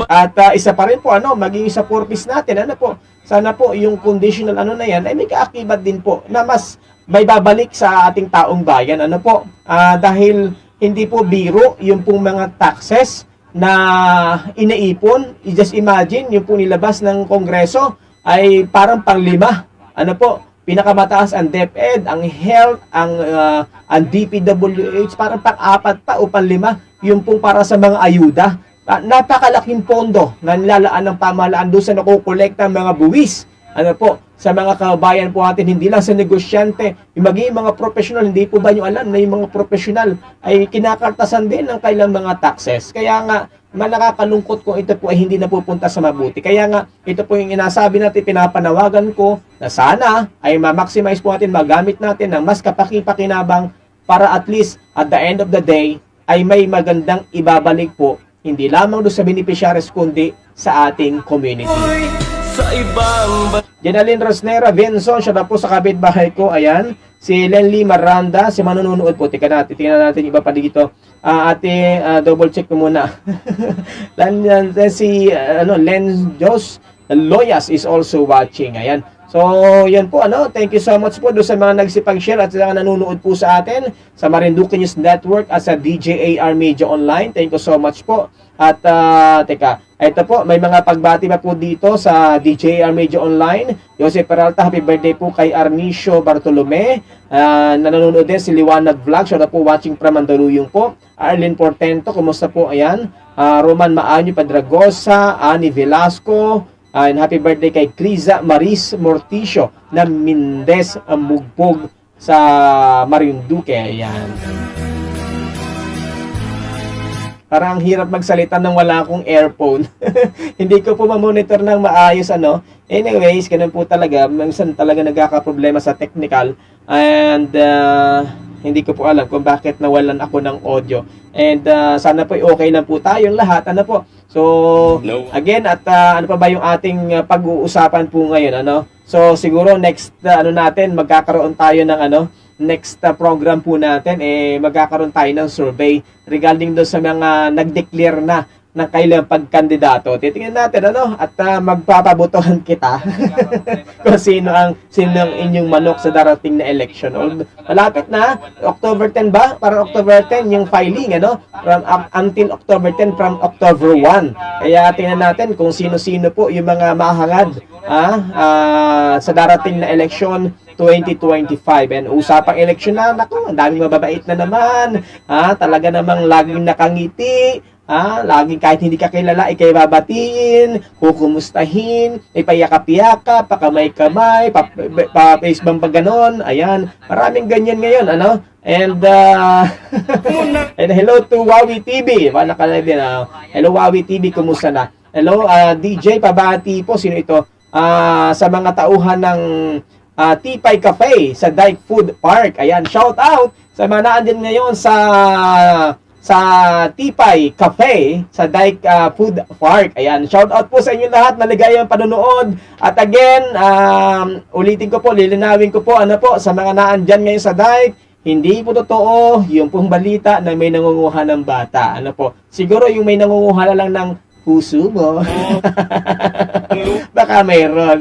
[SPEAKER 3] At isa pa rin po, maging sa purpose natin, ano po, sana po yung conditional na yan ay may kaakibat din po na mas may babalik sa ating taong bayan, ano po, dahil hindi po biro yung pong mga taxes na inaipon. Just imagine, yung po nilabas ng Kongreso ay parang pang-5, ano po, pinakamataas ang DepEd, ang health, ang DPWH, parang pang-4 pa o pang-5, yung pong para sa mga ayuda. Napakalaking pondo na nilalaan ng pamahalaan doon sa nakukolekta ng mga buwis, ano po, sa mga kabayan po natin, hindi lang sa negosyante, yung maging mga professional, hindi po ba nyo alam na yung mga professional ay kinakartasan din ng kailang mga taxes. Kaya nga, nakakalungkot kung ito po ay hindi napupunta sa mabuti. Kaya nga, ito po yung inasabi natin, pinapanawagan ko na sana ay ma-maximize po natin, magamit natin ng mas kapaki-pakinabang para at least at the end of the day ay may magandang ibabalik po, hindi lamang doon sa beneficiaries kundi sa ating community.
[SPEAKER 2] Sa ibang
[SPEAKER 3] Jenaline Rosnera Vinson, siya na po sa kapitbahay ko. Ayan, si Lenly Maranda, si manunood po. Tingnan natin iba pa dito. Double check ko muna. Si Len Jos Loyas is also watching. Ayan. So, yan po, thank you so much po doon sa mga nagsipag-share at sa mga nanonood po sa atin sa Marinduque News Network at sa DJAR Media Online. Thank you so much po. At, teka, ito po, may mga pagbati pa po dito sa DJAR Media Online. Jose Peralta, happy birthday po kay Arnicio Bartolome. Nanonood din si Liwanag Vlog. Siya na po watching from Mandaluyong po. Arlene Portento, kumusta po? Ayan. Roman Maanyo Padragosa, Ani Velasco, and happy birthday kay Criza Maris Morticio na Mindes Mugbog sa Marinduque. Ayan. Parang ang hirap magsalita nang wala akong earphone. Hindi ko po ma-monitor ng maayos, Anyways, ganun po talaga. Minsan talaga nagkakaproblema sa technical. And, hindi ko po alam kung bakit nawalan ako ng audio. And, sana po okay lang po tayong lahat. So, again, at ano pa ba yung ating pag-uusapan po ngayon, So, siguro next, natin, magkakaroon tayo ng, next program po natin, magkakaroon tayo ng survey regarding doon sa mga nag-declare na ng kailang pagkandidato. Titingnan natin, at magpapabotohan kita kung sino ang inyong manok sa darating na election. Malapit na, October 10 ba? Para October 10 yung filing, until October 10 from October 1. Kaya tingnan natin kung sino-sino po yung mga mahangad sa darating na election 2025. And usapang election na, naku, ang daming mababait na naman. Talaga namang laging nakangiti. Laging kahit hindi ka kilala, ikay babatiin, kukumustahin, ipayakap-yakap, pakamay-kamay, pa-face-bump pa ganon. Ayan, maraming ganyan ngayon, And, and hello to Wawi TV. Hello Wawi TV, kumusta na? Hello, DJ, pabati po. Sino ito? Sa mga tauhan ng Tipay Cafe sa Dyke Food Park. Ayan, shout out sa mga naandyan ngayon sa Tipay Cafe sa Dyke Food Park. Ayan, shout out po sa inyo lahat, maligayang panonood. At again, ulitin ko po, lilinawin ko po, sa mga naandyan ngayon sa Dyke, hindi po totoo yung pong balita na may nangunguha ng bata. Siguro yung may nangunguha lang ng puso mo. Baka mayroon,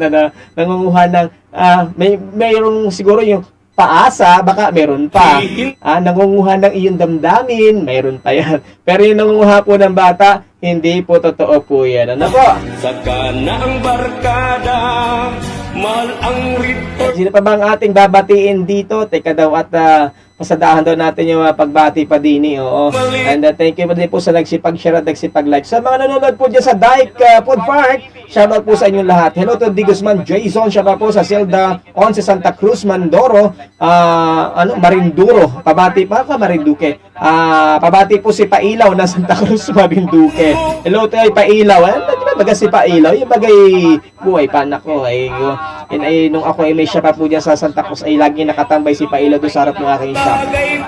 [SPEAKER 3] nangunguha ng, mayroong siguro yung paasa, baka meron pa. Nangunguha ng iyong damdamin, mayroon pa yan. Pero yung nangunguha po ng bata, hindi po totoo po yan.
[SPEAKER 2] Saka na ang barkada, mahal ang report.
[SPEAKER 3] Sino pa ba ang ating babatiin dito? Teka daw at pasadahan daw natin yung pagbati pa din. Oo. And thank you din po sa nagsipag-share at nagsipag-like. Sa mga nanonood po dyan sa Dyke Food Park, shoutout po sa inyong lahat. Hello to D. Guzman Jason, shoutout po sa Zelda 11 Santa Cruz, Mandoro, Marinduro. Pabati pa ka, Marinduque. Pabati po si Pailaw na Santa Cruz, Marinduque. Hello to Pailaw. Baga si Pailaw, yung bagay buhay pa nako nung ako may siya pa po dyan sa Santa Cruz ay lagi nakatambay si Pailaw doon sa harap ng aking shop.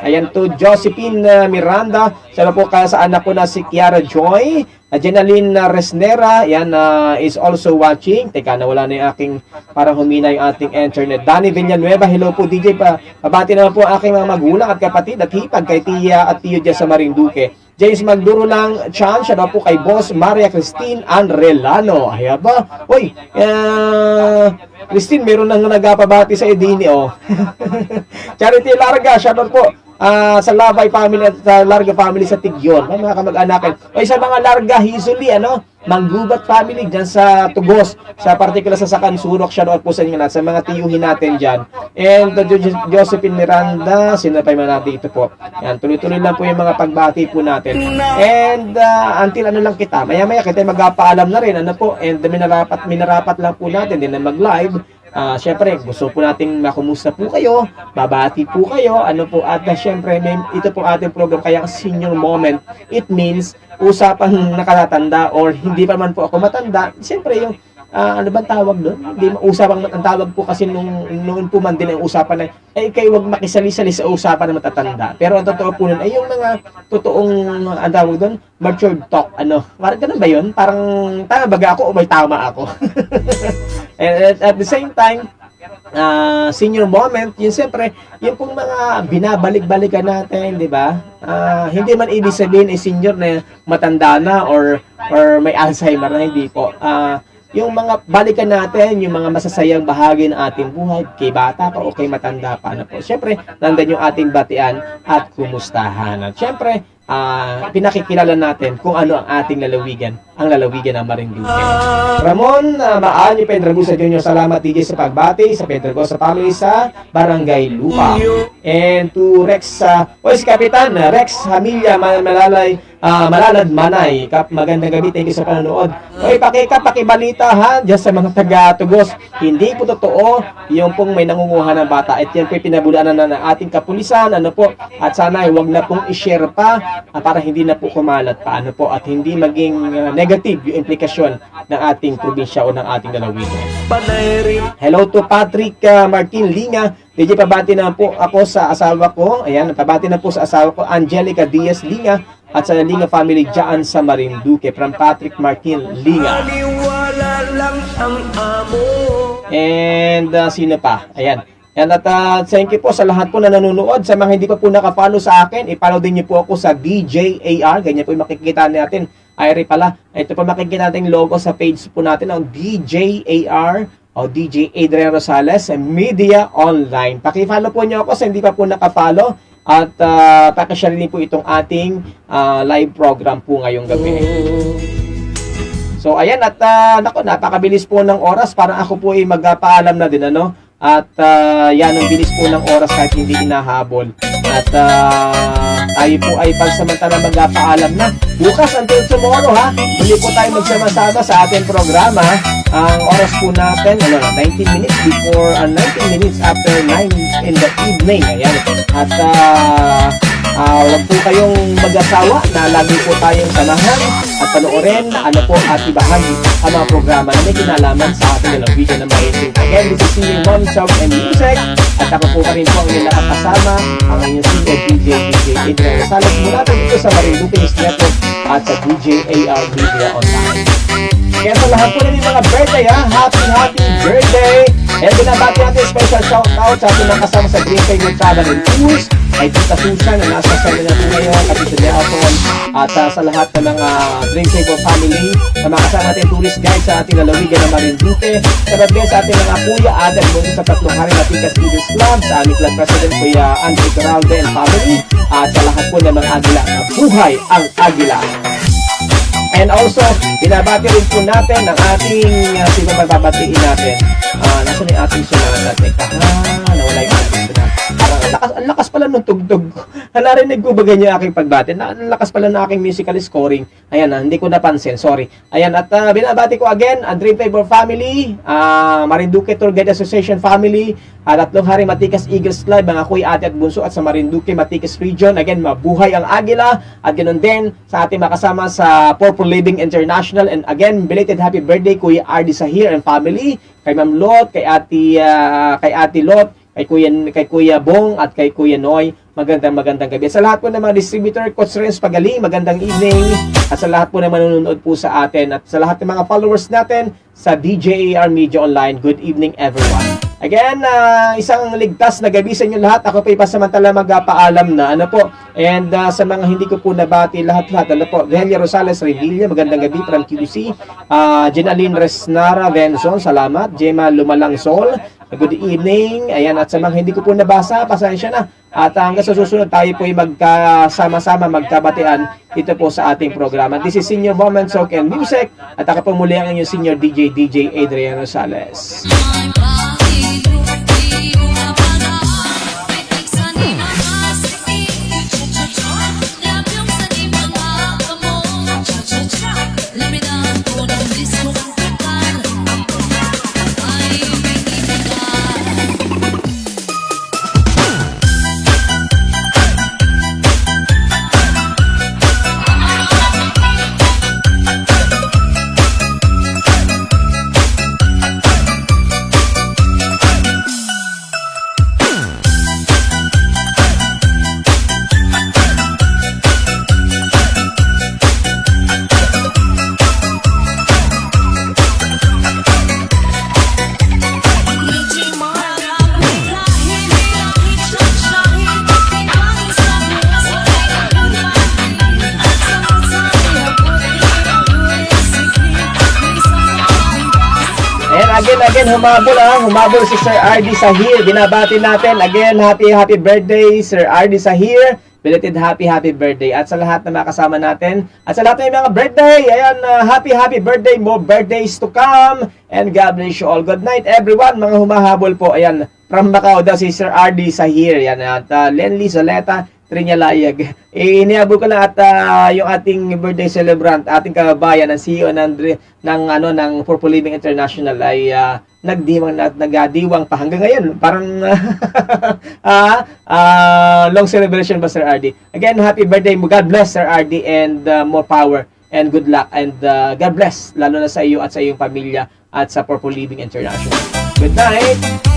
[SPEAKER 3] Ayan to Josephine Miranda, siya po kaya sa anak ko na si Kiara Joy. Jenaline Resnera, yan is also watching. Teka, nawala na yung aking, parang humina yung ating internet. Danny Villanueva, hello po DJ pa. Pabati naman po ang aking mga magulang at kapatid at hipag kay Tia at Tio dyan sa Marinduque. James Magduro lang, Chan, siya po kay Boss Maria Christine Anrelano. Ay ba? Uy, Christine, meron nang nagpabati sa Edini, Charity Larga, siya po. Sa Labay family at sa Larga family sa Tigyon, mga kamag-anakan. O sa mga Larga Hizuli, Manggubat family dyan sa Tugos, sa particular sa Sakansurok, shoutout po sa inyo na, sa mga tiyuhin natin dyan. And Josephine Miranda, sino pa yung mga dito po. Yan, tuloy-tuloy lang po yung mga pagbati po natin. And until lang kita, maya-maya kita magpapaalam na rin, and minarapat lang po natin din na mag-live. Syempre, gusto po nating makumusta po kayo, babati po kayo, at syempre, ito po ating program, kaya senior moment, it means, usapang nakatatanda, or hindi pa man po ako matanda, syempre yung, ano bang tawag doon? Usapang ang tawag po kasi noon po man din ang usapan na, kayo wag makisali-sali sa usapan na matatanda. Pero ang totoo po nun, ay yung mga totoong, ang tawag doon, mature talk, parang ganun ba yun? Parang, tama baga ako o may tama ako? And at the same time, senior moment, yun siyempre, yung pong mga binabalik-balikan natin, di ba? Hindi man ibig sabihin senior na matanda na or may Alzheimer na, hindi po. yung mga balikan natin, yung mga masasayang bahagi ng ating buhay, kay bata pa o kay matanda pa. Ano po. Siyempre, nandun yung ating batian at kumustahan. At siyempre, pinakikilala natin kung ano ang ating lalawigan, ang lalawigan ng Marinduque. Ramon, Maanyo Pedragosa Jr., salamat DJ sa pagbati sa Pedragosa family sa Barangay Lupa. And to Rex, si Kapitan Rex Hamilya Malalay, Malalad Manay, magandang gabi, thank you sa panonood. Pakibalita ha, dyan sa mga taga-Tugos, hindi po totoo yung pong may nangunguha ng bata. At yan po pinabulaan na ng ating kapulisan, ano po, at sana huwag na pong i-share pa para hindi na po kumalat pa, ano po, at hindi maging negative yung implikasyon ng ating probinsya o ng ating lalawigan. Hello to Patrick Martin Linga. DJ, pabati na po ako sa asawa ko. Ayan, pabati na po sa asawa ko, Angelica Diaz Linga, at sa Linga family dyan sa Marinduque, from Patrick Martin Linga. And sino pa? Ayan. And at thank you po sa lahat po na nanonood. Sa mga hindi pa po nakapollow sa akin, i-follow din niyo po ako sa DJAR. Ganyan po yung makikita natin. Ayri pala. Ito po makikita natin yung logo sa page po natin ng DJAR o DJ Adrian Rosales Media Online. Paki-follow po niyo ako sa hindi pa po nakapollow. At paki-share din po itong ating live program po ngayong gabi. So ayan, at napakabilis po ng oras. Parang ako po ay magpaalam na din, ano? At yan ang bilis po ng oras kahit hindi hinahabol. At tayo po ay pagsamantala magpapaalam na. Bukas until tomorrow ha, muli po tayo magsama-sama sa ating programa. Ang oras po natin, 19 minutes before, 19 minutes after 9 in the evening. Ayan. At huwag po kayong mag-asawa na lagi po tayong samahan at panoorin, at ibahagi ang mga programa na may kinalaman sa ating lalawigan ng Marinduque. Again, this is Senior One Song and Music, at ako po pa rin po ang inyong nakakasama, ang inyong senior DJ Adrian Rosales mula dito sa Marinduque News Network at sa DJAR Media Online. Kaya sa lahat po na yung mga birthday happy birthday! And binabati natin special shout out sa ating mga kasama sa Green Favorite Travel and Tours, ay Tita Susan na nasa sala na po ngayon, Kapitid Nelson, at sa lahat ng mga Dream Saver family na makasama natin tourist guide sa ating lalawigan ng Marinduque, sa babaya sa ating mga kuya, Adam Muna sa tatlong hari na Tikas Eagles Club, sa aming club president Kuya Andre Coralde and family, at sa lahat po ng mga agila, buhay ang agila! And also, binabati rin po natin ang ating sino bababatiin natin. Nasaan yung ating sunod? Teka, nawala yung ating sunod. Ang lakas pala ng tugtog. Narinig ko ba ganyan aking pagbati? Ang lakas pala ng aking musical scoring. Ayan, hindi ko napansin. Sorry. Ayan, at binabati ko again, ang Dream Favor family, Marinduque Tour Guide Association family, tatlong hari Matikas Eagles Club, mga kuya, ate at bunso, at sa Marinduque Matikas Region. Again, mabuhay ang agila. At ganoon din sa ating makasama sa Purple Living International. And again, belated happy birthday, Kuya RD Sahir and family, kay Ma'am Lot, kay Ate Lot, kay Kuya Bong, at kay Kuya Noy. Magandang gabi. Sa lahat po ng mga distributor, Coach Renz Pagaling, magandang evening. At sa lahat po na manonood po sa atin, at sa lahat ng mga followers natin sa DJAR Media Online, good evening everyone. Again, isang ligtas na gabi sa inyo lahat. Ako po ipasamantala magpaalam na, ano po. And sa mga hindi ko po nabati lahat-lahat, ano po, Delia Rosales Revilla, magandang gabi from QC. Jenaline Resnara Venson, salamat. Gemma Lumalang Sol, good evening. Ayan, at sa mga hindi ko po nabasa, pasensya na. At hanggang sa susunod, tayo po ay magkasama-sama, magkabatian dito po sa ating programa. This is Senior Moment, Sock and Music. At ako po muli ang inyong Senior DJ Adrian Rosales. again, humabol si Sir RD Sahir. Binabati natin, again, happy birthday, Sir RD Sahir. Belated happy birthday. At sa lahat na makasama natin, at sa lahat ng mga birthday, ayan, happy birthday, more birthdays to come. And God bless you all. Good night, everyone, mga humahabol po. Ayan, from Macau daw si Sir RD Sahir. Ayan, at Lenly Zoleta, Trinyalayag. Inihabol ko na at yung ating birthday celebrant, ating kababayan, ang CEO ng Purple Living International ay nagdiwang pa hanggang ngayon. Parang long celebration ba, Sir RD? Again, happy birthday mo. God bless, Sir RD, and more power and good luck, and God bless lalo na sa iyo at sa iyong pamilya at sa Purple Living International. Good night.